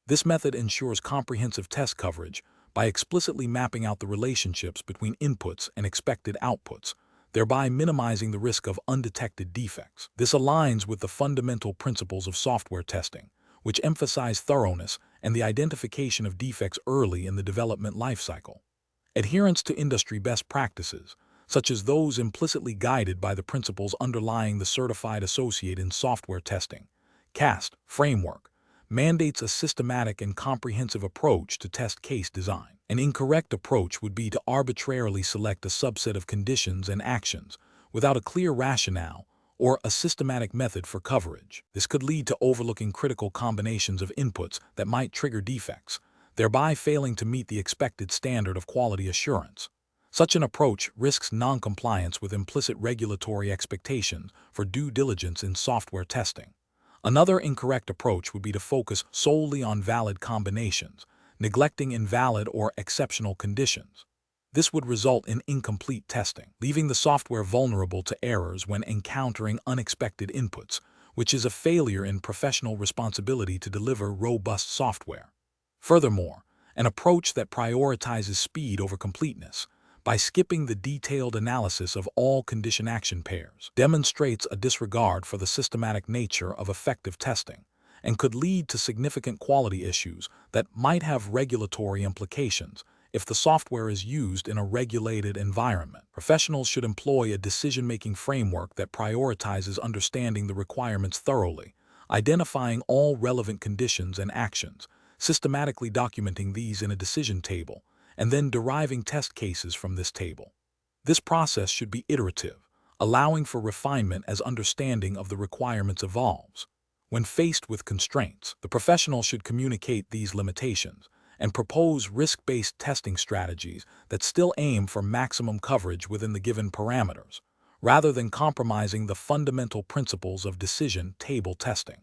This method ensures comprehensive test coverage by explicitly mapping out the relationships between inputs and expected outputs, thereby minimizing the risk of undetected defects. This aligns with the fundamental principles of software testing, which emphasize thoroughness and the identification of defects early in the development lifecycle. Adherence to industry best practices, such as those implicitly guided by the principles underlying the Certified Associate in Software Testing (CAST) framework, mandates a systematic and comprehensive approach to test case design. An incorrect approach would be to arbitrarily select a subset of conditions and actions without a clear rationale or a systematic method for coverage. This could lead to overlooking critical combinations of inputs that might trigger defects, thereby failing to meet the expected standard of quality assurance. Such an approach risks non-compliance with implicit regulatory expectations for due diligence in software testing. Another incorrect approach would be to focus solely on valid combinations, neglecting invalid or exceptional conditions. This would result in incomplete testing, leaving the software vulnerable to errors when encountering unexpected inputs, which is a failure in professional responsibility to deliver robust software. Furthermore, an approach that prioritizes speed over completeness, by skipping the detailed analysis of all condition-action pairs, demonstrates a disregard for the systematic nature of effective testing and could lead to significant quality issues that might have regulatory implications if the software is used in a regulated environment. Professionals should employ a decision-making framework that prioritizes understanding the requirements thoroughly, identifying all relevant conditions and actions, systematically documenting these in a decision table, and then deriving test cases from this table. This process should be iterative, allowing for refinement as understanding of the requirements evolves. When faced with constraints, the professional should communicate these limitations and propose risk-based testing strategies that still aim for maximum coverage within the given parameters, rather than compromising the fundamental principles of decision table testing.